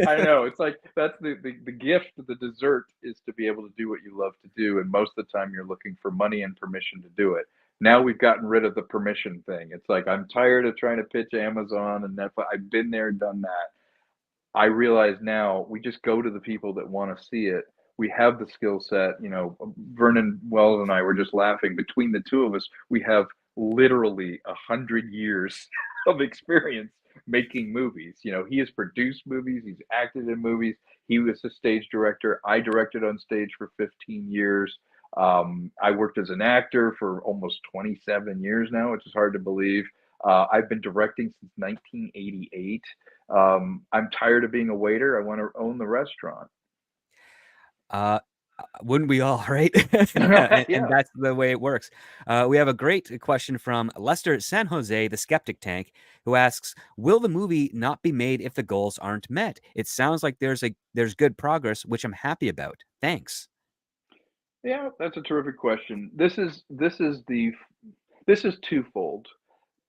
I know. It's like that's the gift, the dessert is to be able to do what you love to do. And most of the time you're looking for money and permission to do it. Now we've gotten rid of the permission thing. It's like, I'm tired of trying to pitch Amazon and Netflix. I've been there, done that. I realize now we just go to the people that want to see it. We have the skill set. Vernon Wells and I were just laughing. Between the two of us, we have literally 100 years of experience making movies. He has produced movies, he's acted in movies, he was a stage director. I directed on stage for 15 years. I worked as an actor for almost 27 years now, which is hard to believe. I've been directing since 1988. I'm tired of being a waiter. I want to own the restaurant. Wouldn't we all, right? and, Yeah. that's the way it works. We have a great question from Lester San Jose, the Skeptic Tank, who asks, will the movie not be made if the goals aren't met? It sounds like there's good progress, which I'm happy about. Thanks. Yeah, that's a terrific question. This is twofold.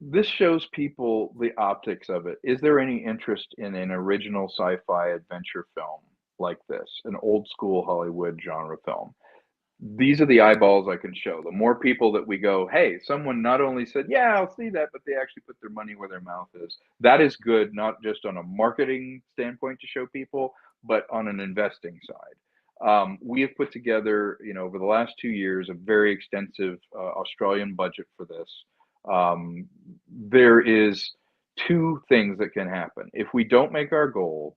This shows people the optics of it. Is there any interest in an original sci-fi adventure film like this, an old school Hollywood genre film? These are the eyeballs I can show. The more people that we go, hey, someone not only said, yeah, I'll see that, but they actually put their money where their mouth is. That is good, not just on a marketing standpoint to show people, but on an investing side. We have put together, over the last 2 years, a very extensive Australian budget for this. There is two things that can happen. If we don't make our goal,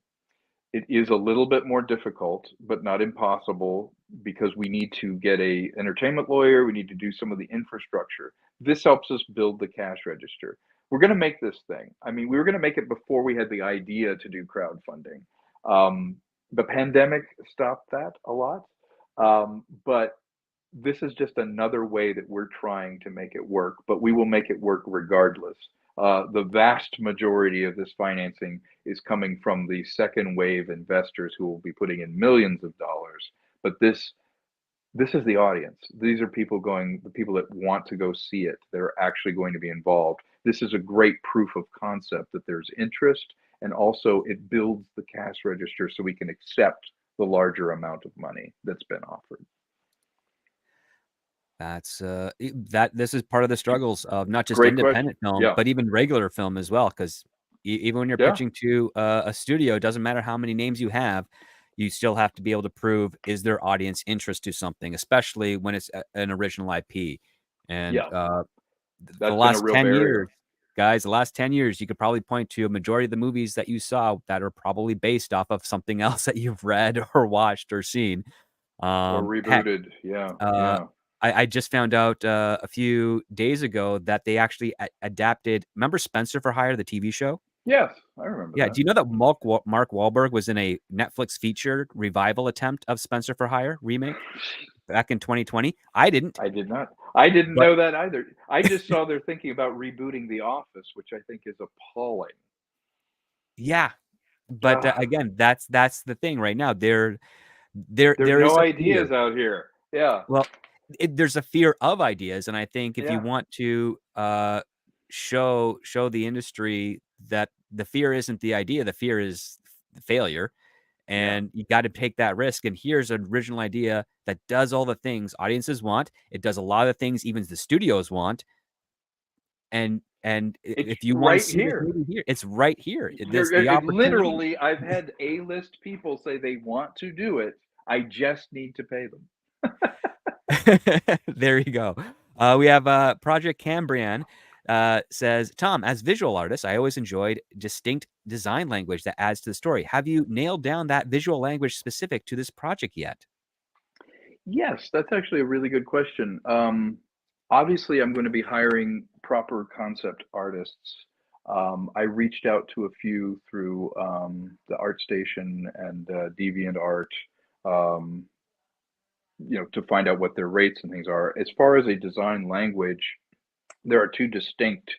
it is a little bit more difficult, but not impossible, because we need to get a entertainment lawyer. We need to do some of the infrastructure. This helps us build the cash register. We're going to make this thing. I mean, we were going to make it before we had the idea to do crowdfunding. The pandemic stopped that a lot, but this is just another way that we're trying to make it work, but we will make it work regardless. The vast majority of this financing is coming from the second wave investors who will be putting in millions of dollars. But this is the audience. These are the people that want to go see it. They're actually going to be involved. This is a great proof of concept that there's interest, and also it builds the cash register so we can accept the larger amount of money that's been offered. That's that this is part of the struggles of not just Great question. independent film, Yeah. but even regular film as well. Because even when you're Yeah. pitching to a studio, it doesn't matter how many names you have, you still have to be able to prove, is there audience interest to something, especially when it's an original IP. And Yeah. the That's been a last real 10 years, barrier. guys, the last 10 years, you could probably point to a majority of the movies that you saw that are probably based off of something else that you've read or watched or seen. Or Heck, rebooted. Yeah. uh, Yeah. I just found out a few days ago that they actually adapted. Remember Spencer for Hire, the TV show? Yes, I remember Yeah. Do that. you know that Mark Wahlberg was in a Netflix featured revival attempt of Spencer for Hire remake back in 2020? I didn't, I did not. I didn't but know that either. I just saw they're thinking about rebooting The Office, which I think is appalling. yeah. But Ah, again, that's the thing right now. There there's is no a fear. ideas out here. Yeah. Well, there's a fear of ideas, and I think if you Yeah, want to show the industry that the fear isn't the idea, the fear is failure, yeah. and you got to take that risk. And here's an original idea that does all the things audiences want. It does a lot of things even the studios want. And It's if you want to right see this here. movie here, it's right here. This There, the opportunity. literally, I've had A-list people say they want to do it. I just need to pay them. There you go. We have Project Cambrian says, Tom, as visual artist, I always enjoyed distinct design language that adds to the story. Have you nailed down that visual language specific to this project yet? Yes, that's actually a really good question. Obviously, I'm going to be hiring proper concept artists. I reached out to a few through the ArtStation and DeviantArt, um, to find out what their rates and things are. As far as a design language, there are two distinct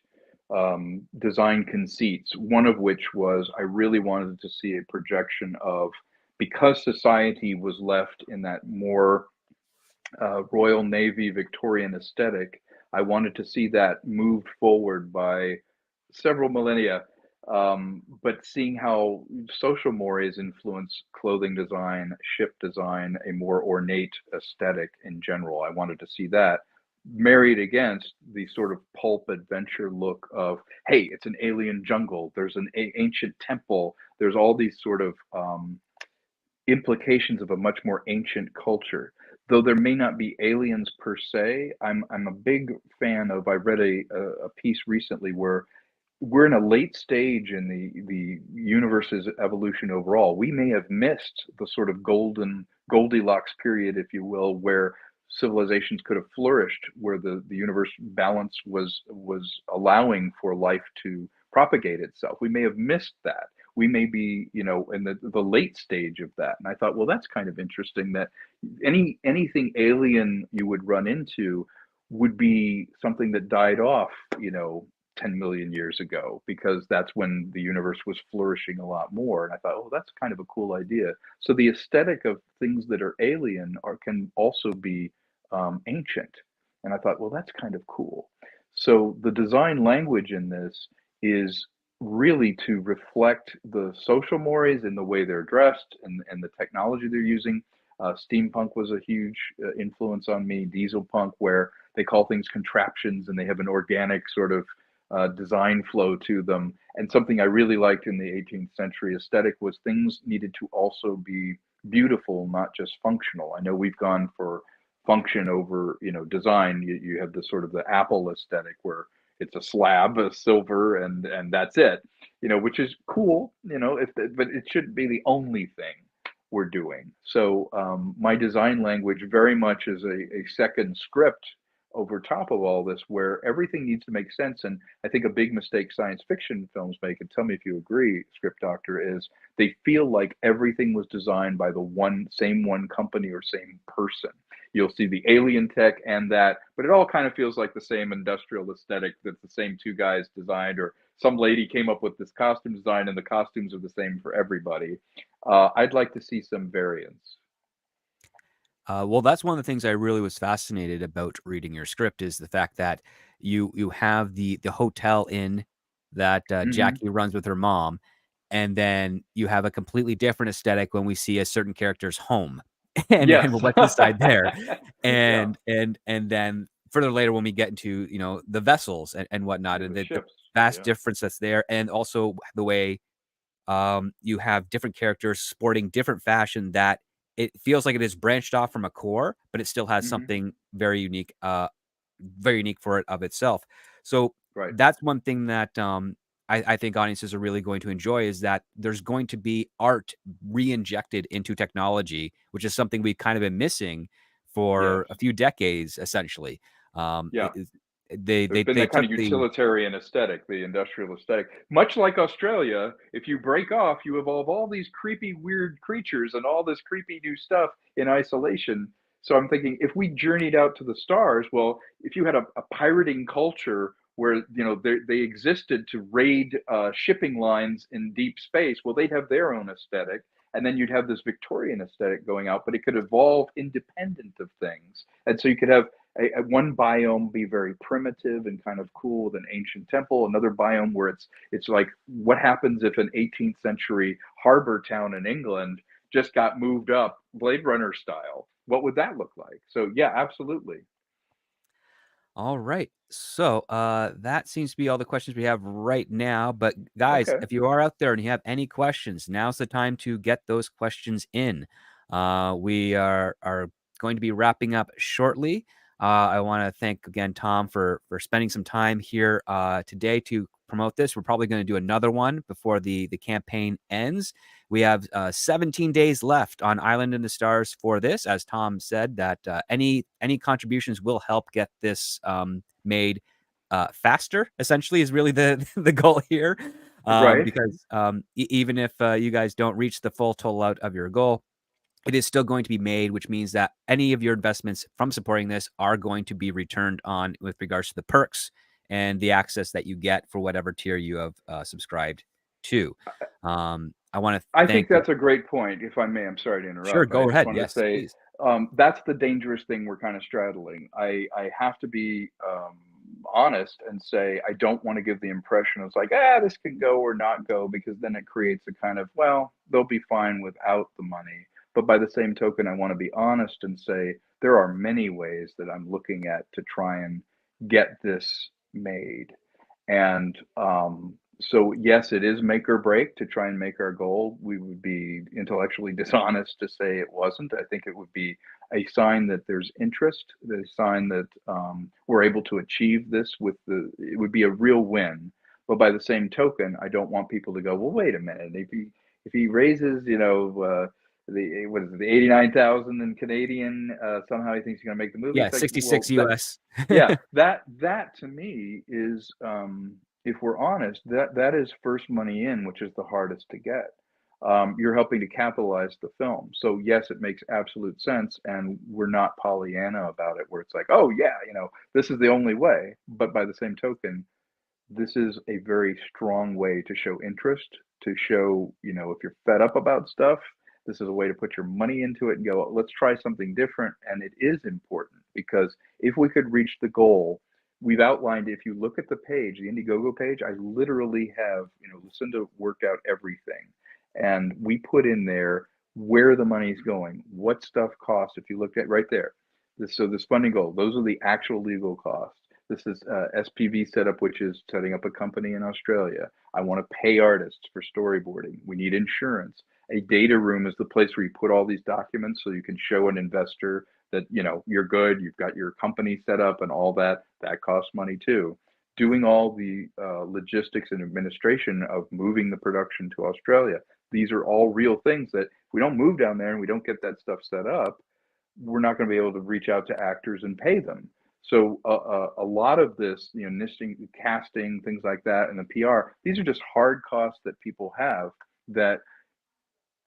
design conceits. One of which was I really wanted to see a projection of, because society was left in that more Royal Navy Victorian aesthetic, I wanted to see that moved forward by several millennia. But seeing how social mores influence clothing design, ship design, a more ornate aesthetic in general, I wanted to see that married against the sort of pulp adventure look of, hey, it's an alien jungle, there's an ancient temple, there's all these sort of implications of a much more ancient culture. Though there may not be aliens per se, I'm a big fan of. I read a piece recently where we're in a late stage in the universe's evolution overall. We may have missed the sort of golden Goldilocks period, if you will, where civilizations could have flourished, where the universe balance was allowing for life to propagate itself. We may have missed that. We may be, in the late stage of that. And I thought, well, that's kind of interesting that anything alien you would run into would be something that died off, 10 million years ago, because that's when the universe was flourishing a lot more. And I thought, oh, that's kind of a cool idea. So the aesthetic of things that are alien can also be ancient. And I thought, well, that's kind of cool. So the design language in this is really to reflect the social mores in the way they're dressed and the technology they're using. Steampunk was a huge influence on me. Diesel punk, where they call things contraptions and they have an organic sort of design flow to them. And something I really liked in the 18th century aesthetic was things needed to also be beautiful, not just functional. I know we've gone for function over, design. You have the sort of the Apple aesthetic where it's a slab of silver and that's it, which is cool, but it shouldn't be the only thing we're doing. So my design language very much is a second script over top of all this, where everything needs to make sense. And I think a big mistake science fiction films make, and tell me if you agree, Script Doctor, is they feel like everything was designed by the same one company or same person. You'll see the alien tech and that, but it all kind of feels like the same industrial aesthetic that the same two guys designed, or some lady came up with this costume design and the costumes are the same for everybody. I'd like to see some variance. Well, that's one of the things I really was fascinated about reading your script is the fact that you have the hotel inn that Hmm. Jackie runs with her mom, and then you have a completely different aesthetic when we see a certain character's home and Yes. what's inside there, Yeah. and then further later when we get into the vessels and whatnot, Yeah, and the the ships. vast Yeah. difference that's there, and also the way you have different characters sporting different fashion that it feels like it is branched off from a core, but it still has Hmm. something very unique for it of itself. So Right. that's one thing that I think audiences are really going to enjoy is that there's going to be art re-injected into technology, which is something we've kind of been missing Yes. for a few decades, essentially. Yeah. There's been They that kind took of the utilitarian aesthetic, the industrial aesthetic. Much like Australia, if you break off, you evolve all these creepy, weird creatures and all this creepy new stuff in isolation. So I'm thinking, if we journeyed out to the stars, well, if you had a pirating culture where they existed to raid shipping lines in deep space, well, they'd have their own aesthetic. and then you'd have this Victorian aesthetic going out, but it could evolve independent of things. And so you could have one biome be very primitive and kind of cool with an ancient temple, another biome where it's like what happens if an 18th century harbor town in England just got moved up Blade Runner style? What would that look like? So yeah, absolutely. All right. So that seems to be all the questions we have right now. But guys, Okay. if you are out there and you have any questions, now's the time to get those questions in. We are going to be wrapping up shortly. I want to thank again Tom for spending some time here today to promote this. We're probably going to do another one before the campaign ends. We have 17 days left on Island in the Stars for this. As Tom said, that any contributions will help get this made faster. Essentially, is really the the goal here. Right. Because even if you guys don't reach the full total out of your goal, it is still going to be made, which means that any of your investments from supporting this are going to be returned on with regards to the perks and the access that you get for whatever tier you have subscribed to. I want to I think thank. that's a great point, if I may. I'm sorry to Sure, interrupt. I go just ahead. wanted to Yes, say please. that's the dangerous thing we're kind of straddling. I have to be honest and say I don't want to give the impression of like, this could go or not go, because then it creates a kind of, well, they'll be fine without the money. But by the same token, I want to be honest and say there are many ways that I'm looking at to try and get this made. And so, yes, it is make or break to try and make our goal. We would be intellectually dishonest to say it wasn't. I think it would be a sign that there's interest, a sign that we're able to achieve this it would be a real win. But by the same token, I don't want people to go, well, wait a minute. If he raises, what is it, the 89,000 in Canadian, somehow he thinks he's going to make the movie. Yeah, It's like, 66 well, that US. yeah, that to me is, if we're honest, that is first money in, which is the hardest to get. You're helping to capitalize the film. So yes, it makes absolute sense, and we're not Pollyanna about it, where it's like, oh yeah, this is the only way. But by the same token, this is a very strong way to show interest, to show, if you're fed up about stuff, this is a way to put your money into it and go, let's try something different. And it is important because if we could reach the goal, we've outlined, if you look at the page, the IndieGoGo page, I literally have, Lucinda worked out everything. And we put in there where the money's going, what stuff costs. If you look at right there, so this funding goal, those are the actual legal costs. This is SPV setup, which is setting up a company in Australia. I want to pay artists for storyboarding. We need insurance. A data room is the place where you put all these documents so you can show an investor that you're good, you've got your company set up and all that. That costs money too. Doing all the logistics and administration of moving the production to Australia. These are all real things that if we don't move down there and we don't get that stuff set up, we're not going to be able to reach out to actors and pay them. So a lot of this, nisting, casting, things like that, and the PR, these are just hard costs that people have that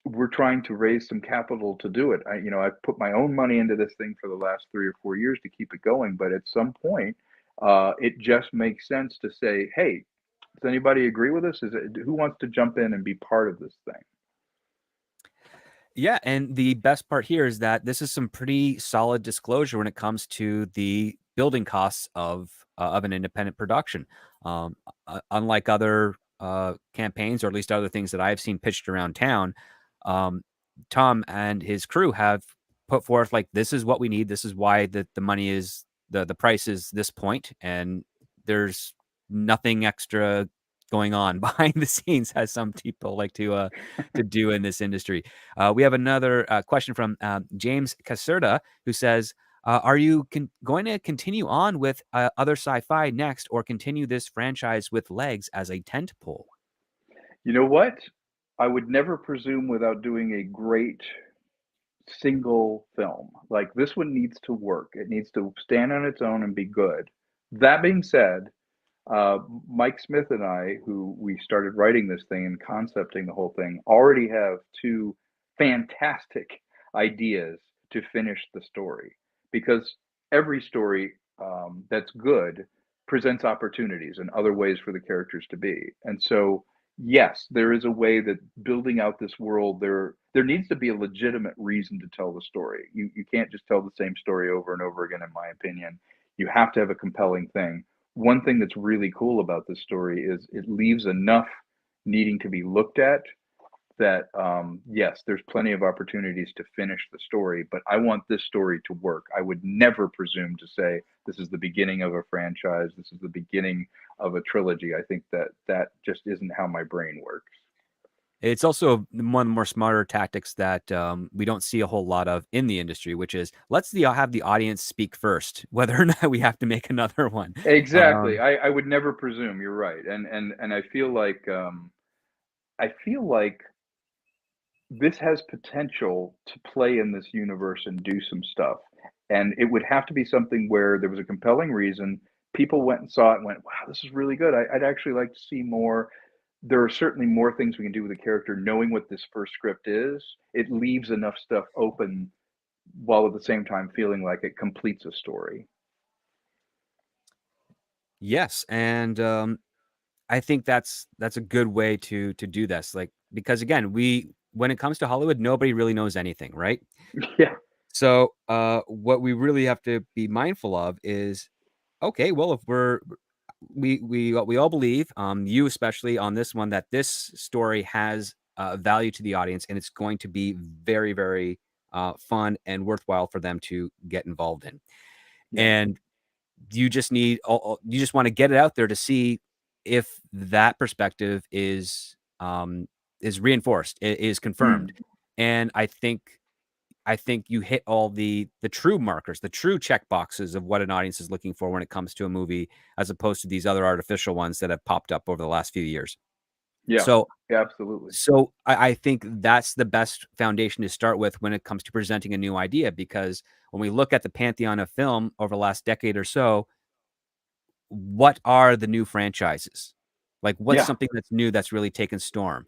we're trying to raise some capital to do it. I've put my own money into this thing for the last 3 or 4 years to keep it going, but at some point, it just makes sense to say, hey, does anybody agree with us? Who wants to jump in and be part of this thing? Yeah, and the best part here is that this is some pretty solid disclosure when it comes to the building costs of an independent production. Unlike other campaigns, or at least other things that I've seen pitched around town, um, Tom and his crew have put forth like, this is what we need. This is why the money is the price is this point, and there's nothing extra going on behind the scenes, as some people like to do in this industry. We have another question from James Caserta, who says, are you going to continue on with other sci-fi next, or continue this franchise with legs as a tent pole? You know what? I would never presume without doing a great single film. Like this one needs to work. It needs to stand on its own and be good. That being said, uh, Mike Smith and I, who we started writing this thing and concepting the whole thing, already have two fantastic ideas to finish the story. Because every story that's good presents opportunities and other ways for the characters to be. And so yes, there is a way that building out this world, there needs to be a legitimate reason to tell the story. You can't just tell the same story over and over again, in my opinion. You have to have a compelling thing. One thing that's really cool about this story is it leaves enough needing to be looked at that yes, there's plenty of opportunities to finish the story, but I want this story to work. I would never presume to say this is the beginning of a franchise, this is the beginning of a trilogy. I think that that just isn't how my brain works. It's also one of the more smarter tactics that we don't see a whole lot of in the industry, which is have the audience speak first, whether or not we have to make another one. Exactly. Um, I would never presume. You're right, and I feel like this has potential to play in this universe and do some stuff. And it would have to be something where there was a compelling reason. People went and saw it and went, wow, this is really good. I'd actually like to see more. There are certainly more things we can do with the character. Knowing what this first script is, it leaves enough stuff open while at the same time feeling like it completes a story. yes, and I think that's a good way to do this. Like because again, we when it comes to Hollywood, nobody really knows anything, right? Yeah, So what we really have to be mindful of is okay, well, if we all believe, you especially on this one, that this story has value to the audience, and it's going to be very, very fun and worthwhile for them to get involved in. yeah. And you just want to get it out there to see if that perspective is reinforced, is confirmed. Mm, And I think you hit all the true markers, the true check boxes of what an audience is looking for when it comes to a movie, as opposed to these other artificial ones that have popped up over the last few years. yeah, So, absolutely. I think that's the best foundation to start with when it comes to presenting a new idea, because when we look at the pantheon of film over the last decade or so, what are the new franchises? Like, what's Yeah, something that's new that's really taken storm?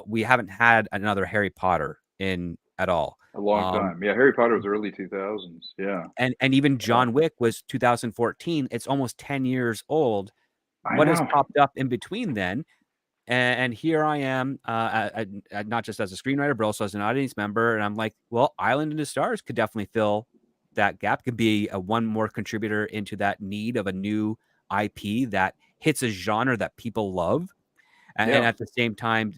We haven't had another Harry Potter in at all. a long Um, time. Yeah, Harry Potter was early 2000s. Yeah, and even yeah. John Wick was 2014. It's almost 10 years old. I What has know. popped up in between then? And here I am, not just as a screenwriter, but also as an audience member. And I'm like, well, Island in the Stars could definitely fill that gap, could be a one more contributor into that need of a new IP that hits a genre that people love, and Yeah, at the same time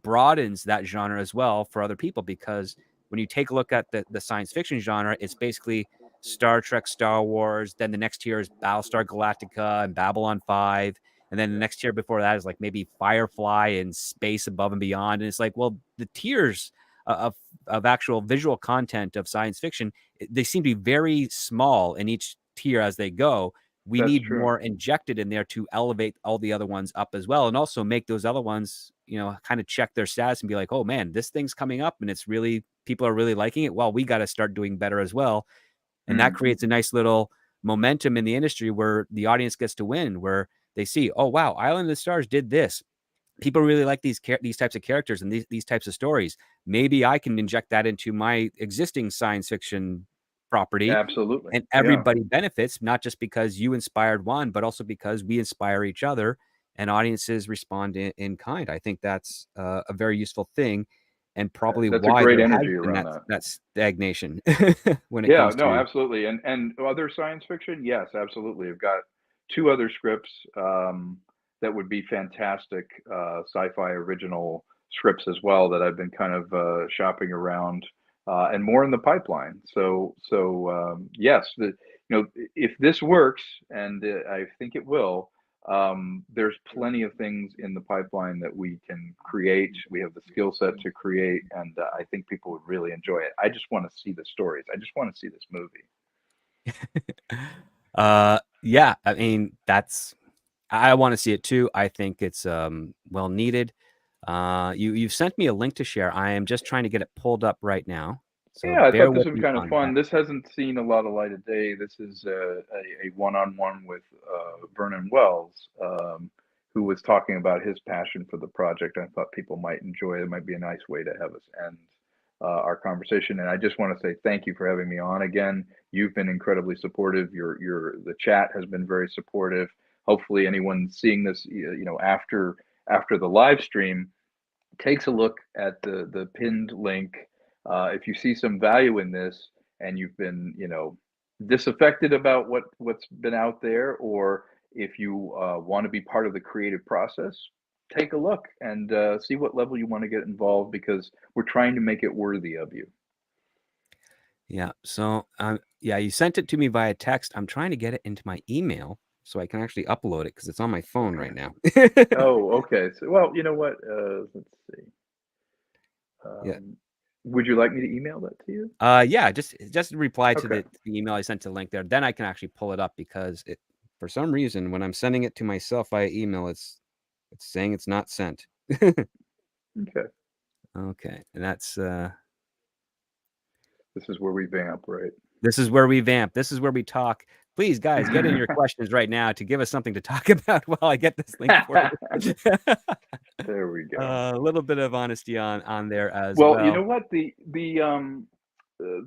broadens that genre as well for other people. Because when you take a look at the science fiction genre, it's basically Star Trek, Star Wars. Then the next tier is Battlestar Galactica and Babylon 5. And then the next tier before that is like maybe Firefly and Space Above and Beyond. And it's like, well, the tiers of actual visual content of science fiction, they seem to be very small in each tier as they go. We that's need true. more injected in there to elevate all the other ones up as well, and also make those other ones, kind of check their stats and be like, oh man, this thing's coming up and it's really, people are really liking it. Well, we got to start doing better as well. And that Mm, creates a nice little momentum in the industry where the audience gets to win, where they see, oh wow, Island of the Stars did this. People really like these types of characters and these types of stories. Maybe I can inject that into my existing science fiction property, absolutely. and Yeah. everybody benefits, not just because you inspired one, but also because we inspire each other, and audiences respond in kind. I think that's a very useful thing, and probably That's a why great there has energy been around that. that stagnation when it Yeah, comes no, to. absolutely. And other science fiction? Yes, absolutely. I've got 2 other scripts, that would be fantastic, sci-fi original scripts as well that I've been kind of, shopping around, and more in the pipeline. Yes, if this works, and, I think it will, there's plenty of things in the pipeline that we can create. We have the skill set to create, and, I think people would really enjoy it. I just wanna see the stories. I just wanna see this movie. Yeah, I mean, I want to see it too. I think it's well needed. You've sent me a link to share. I am just trying to get it pulled up right now, so Yeah, I bear thought this with would be me kind of on fun. that. This hasn't seen a lot of light of day. This is a one-on-one with Vernon Wells, who was talking about his passion for the project. I thought people might enjoy it. It might be a nice way to have us end our conversation. And I just want to say thank you for having me on again. You've been incredibly supportive. The chat has been very supportive. Hopefully, anyone seeing this, after after the live stream takes a look at the pinned link. If you see some value in this and you've been, disaffected about what's been out there, or if you want to be part of the creative process, take a look and see what level you want to get involved, because we're trying to make it worthy of you. Yeah. So, yeah, you sent it to me via text. I'm trying to get it into my email so I can actually upload it because it's on my phone right now. Oh, okay. So, well, you know what? Let's see. Yeah. Would you like me to email that to you? Yeah, just reply to Okay. the email I sent to link there. Then I can actually pull it up because for some reason when I'm sending it to myself via email, it's saying it's not sent. Okay. Okay, and that's This is where we vamp, right? this is where we vamp. This is where we talk. Please, guys, get in your questions right now to give us something to talk about while I get this link for you. There we go. A little bit of honesty on there as Well, you well. know what? The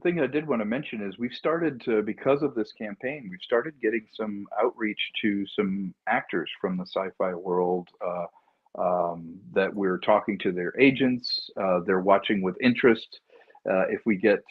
thing I did want to mention is we've started to, because of this campaign, we've started getting some outreach to some actors from the sci-fi world, that we're talking to their agents. They're watching with interest. If we get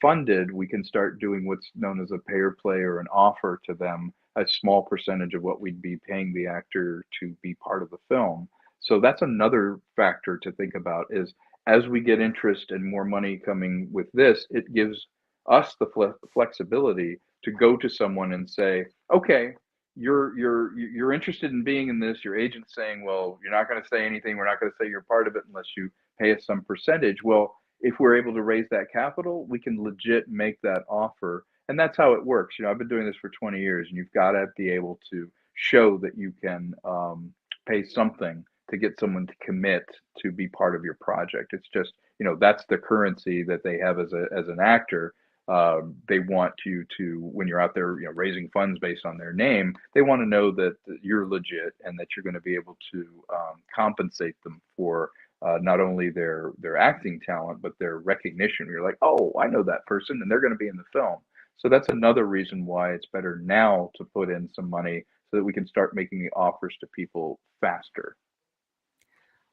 funded, we can start doing what's known as a pay or play, or an offer to them, a small percentage of what we'd be paying the actor to be part of the film. So that's another factor to think about, is as we get interest and more money coming with this, it gives us the flexibility to go to someone and say, okay, you're interested in being in this. Your agent's saying, well, you're not going to say anything. We're not going to say you're part of it unless you pay us some percentage. Well, if we're able to raise that capital, we can legit make that offer. And that's how it works. I've been doing this for 20 years, and you've got to be able to show that you can pay something to get someone to commit to be part of your project. It's just, that's the currency that they have as an actor. They want you to, when you're out there, raising funds based on their name, they want to know that you're legit and that you're going to be able to compensate them for not only their acting talent, but their recognition. You're like, oh, I know that person, and they're going to be in the film. So that's another reason why it's better now to put in some money so that we can start making the offers to people faster.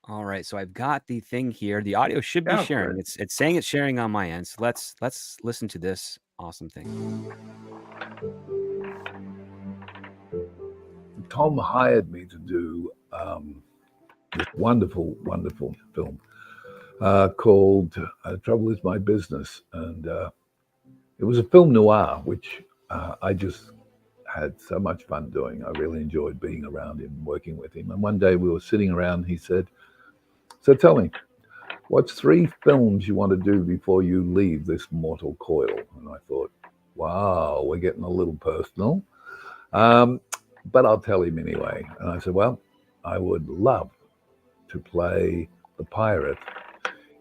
All right, so I've got the thing here. The audio should be Oh, sharing. great. It's saying it's sharing on my end. So let's listen to this awesome thing. Tom hired me to do this wonderful, wonderful film called Trouble Is My Business. And it was a film noir, which I just had so much fun doing. I really enjoyed being around him, working with him. And one day we were sitting around, he said, so tell me, what's 3 films you want to do before you leave this mortal coil? And I thought, wow, we're getting a little personal. But I'll tell him anyway. And I said, well, I would love to play the pirate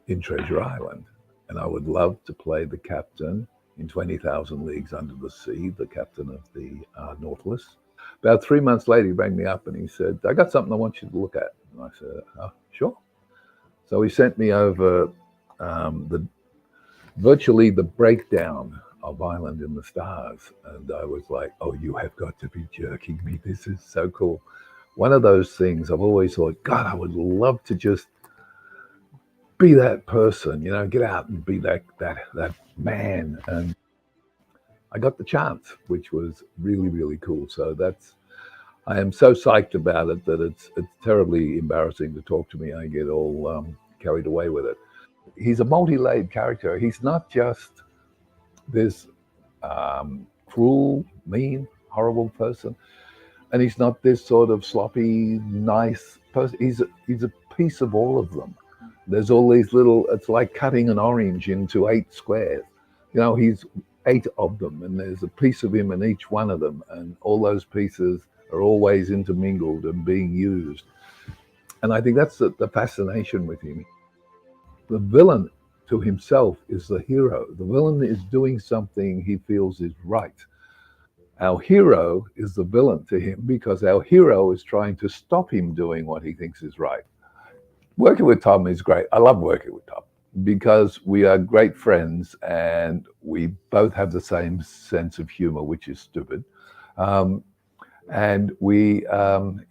in Treasure Island. And I would love to play the captain in 20,000 Leagues Under the Sea, the captain of the Nautilus. About 3 months later, he rang me up and he said, I got something I want you to look at. And I said, sure. So he sent me over virtually the breakdown of Island in the Stars. And I was like, oh, you have got to be jerking me. This is so cool. One of those things I've always thought, God, I would love to just be that person, get out and be that man. And I got the chance, which was really, really cool. So I am so psyched about it that it's terribly embarrassing to talk to me. I get all carried away with it. He's a multi-layered character. He's not just this cruel, mean, horrible person, and he's not this sort of sloppy, nice person. He's a piece of all of them. There's all these little. It's like cutting an orange into 8 squares. He's 8 of them, and there's a piece of him in each one of them, and all those pieces are always intermingled and being used. And I think that's the fascination with him. The villain to himself is the hero. The villain is doing something he feels is right. Our hero is the villain to him because our hero is trying to stop him doing what he thinks is right. Working with Tom is great. I love working with Tom because we are great friends and we both have the same sense of humor, which is stupid. and we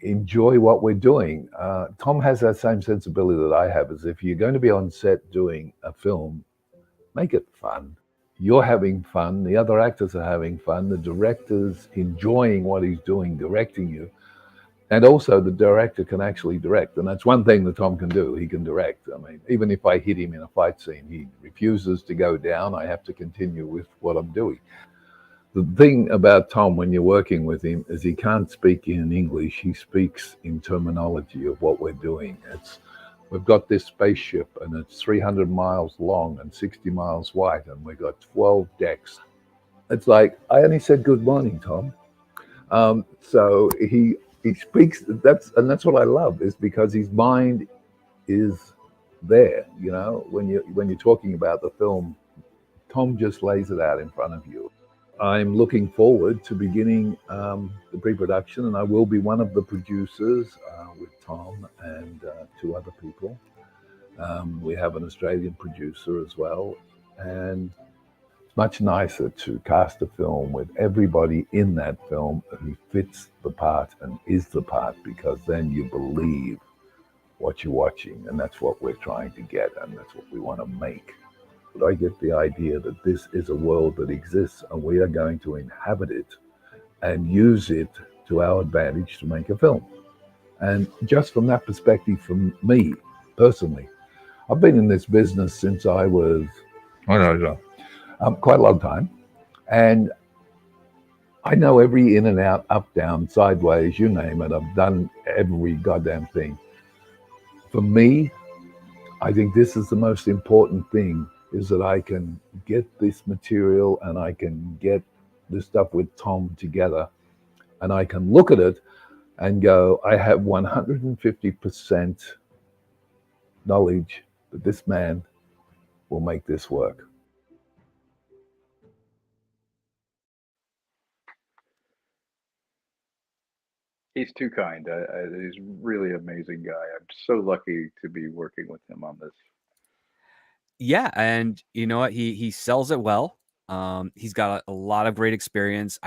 enjoy what we're doing. Tom has that same sensibility that I have. Is if you're going to be on set doing a film, make it fun. You're having fun. The other actors are having fun. The director's enjoying what he's doing, directing you. And also, the director can actually direct. And that's one thing that Tom can do. He can direct. I mean, even if I hit him in a fight scene, he refuses to go down. I have to continue with what I'm doing. The thing about Tom when you're working with him is he can't speak in English. He speaks in terminology of what we're doing. We've got this spaceship and it's 300 miles long and 60 miles wide and we've got 12 decks. It's like, I only said good morning, Tom. So he speaks. That's what I love, is because his mind is there. You know, when you're talking about the film, Tom just lays it out in front of you. I'm looking forward to beginning the pre-production, and I will be one of the producers with Tom and two other people. We have an Australian producer as well, and it's much nicer to cast a film with everybody in that film who fits the part and is the part, because then you believe what you're watching, and that's what we're trying to get, and that's what we want to make. But I get the idea that this is a world that exists and we are going to inhabit it and use it to our advantage to make a film. And just from that perspective, from me personally, I've been in this business since I was, I don't know, quite a long time. And I know every in and out, up, down, sideways, you name it. I've done every goddamn thing. For me, I think this is the most important thing, is that I can get this material and I can get this stuff with Tom together and I can look at it and go, I have 150% knowledge that this man will make this work. He's too kind. He's really amazing guy. I'm so lucky to be working with him on this. Yeah, and you know what? He sells it well. He's got a lot of great experience.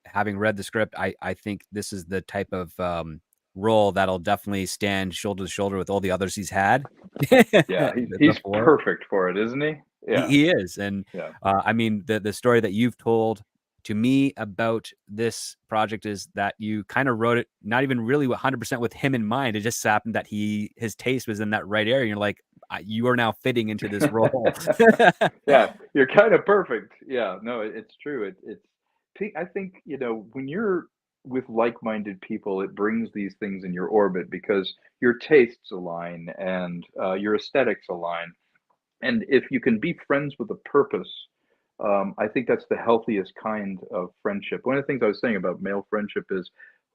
Having read the script, I think this is the type of role that'll definitely stand shoulder to shoulder with all the others he's had Yeah, he's before. perfect for it, isn't he? Yeah, He is, and yeah. I mean the story that you've told to me about this project is that you kind of wrote it not even really 100% with him in mind. It just happened that his taste was in that right area. You're like, you are now fitting into this role. Yeah, you're kind of perfect. Yeah, no, it's true. I think, when you're with like-minded people, it brings these things in your orbit because your tastes align and your aesthetics align. And if you can be friends with a purpose, I think that's the healthiest kind of friendship. One of the things I was saying about male friendship is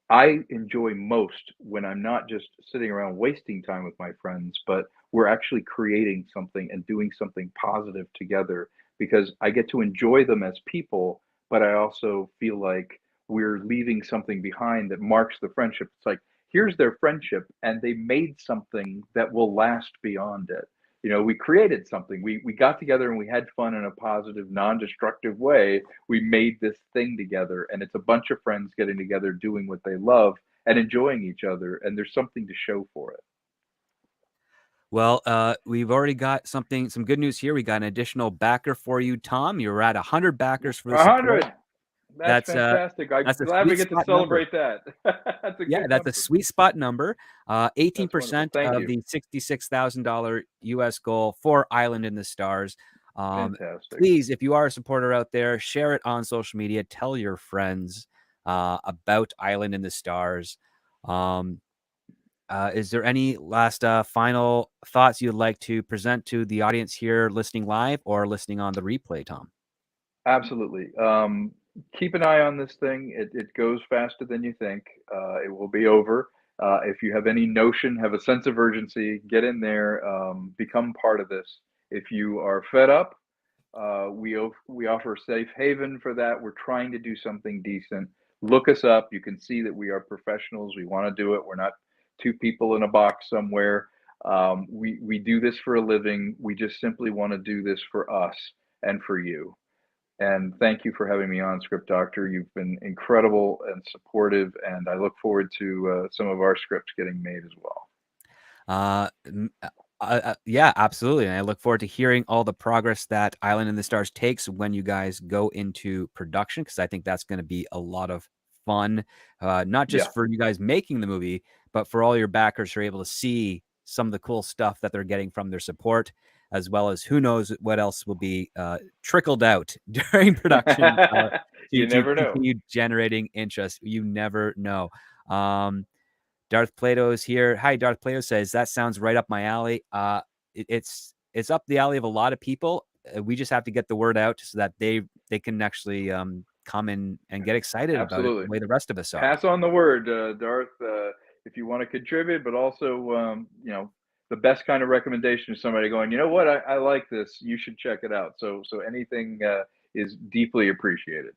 I enjoy most when I'm not just sitting around wasting time with my friends, but we're actually creating something and doing something positive together, because I get to enjoy them as people, but I also feel like we're leaving something behind that marks the friendship. It's like, here's their friendship, and they made something that will last beyond it. We created something. We got together and we had fun in a positive, non-destructive way. We made this thing together, and it's a bunch of friends getting together, doing what they love and enjoying each other, and there's something to show for it. Well, we've already got some good news here. We got an additional backer for you, Tom. You're at 100 backers for the support. 100. That's That's fantastic. I'm that's a glad we sweet get to spot number. celebrate that. That's a Yeah, good that's a number. sweet spot number. That's wonderful. 18% Thank of you. the $66,000 US goal for Island in the Stars. Fantastic. Please, if you are a supporter out there, share it on social media. Tell your friends about Island in the Stars. Is there any last final thoughts you'd like to present to the audience here listening live or listening on the replay, Tom? Absolutely. Keep an eye on this thing. It goes faster than you think. It will be over. If you have any notion, have a sense of urgency, get in there, become part of this. If you are fed up, we offer a safe haven for that. We're trying to do something decent. Look us up. You can see that we are professionals. We want to do it. We're not two people in a box somewhere. We do this for a living. We just simply want to do this for us and for you. And thank you for having me on, Script Doctor. You've been incredible and supportive, and I look forward to some of our scripts getting made as well. Yeah, absolutely. And I look forward to hearing all the progress that Island in the Stars takes when you guys go into production, because I think that's going to be a lot of fun, not just Yeah. for you guys making the movie, but for all your backers who are able to see some of the cool stuff that they're getting from their support, as well as who knows what else will be trickled out during production You to never know. continue generating interest. You never know. Darth Plato is here. Hi, Darth Plato says, that sounds right up my alley. It's up the alley of a lot of people. We just have to get the word out so that they can actually come in and get excited about it the Absolutely. way the rest of us are. Pass on the word, Darth, if you want to contribute, but also, the best kind of recommendation is somebody going, you know what, I like this. You should check it out. So anything is deeply appreciated.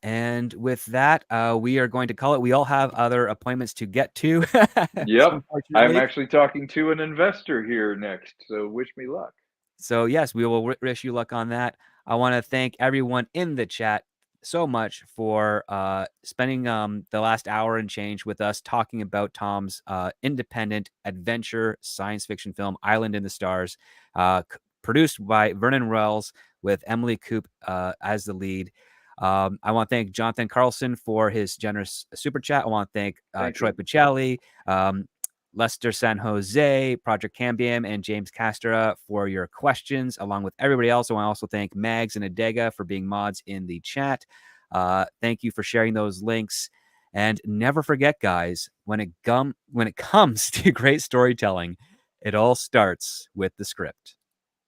And with that, we are going to call it. We all have other appointments to get to. Yep. I'm Unfortunately. actually talking to an investor here next. So wish me luck. So yes, we will wish you luck on that. I want to thank everyone in the chat so much for spending the last hour and change with us talking about Tom's independent adventure science fiction film, Island in the Stars, produced by Vernon Wells with Emily Coop as the lead. I want to thank Jonathan Carlson for his generous super chat. I want to thank Troy Pacelli, Lester San Jose, Project Cambrian, and James Castora for your questions, along with everybody else. I want to also thank Mags and Adega for being mods in the chat. Thank you for sharing those links. And never forget, guys, when it comes to great storytelling, it all starts with the script.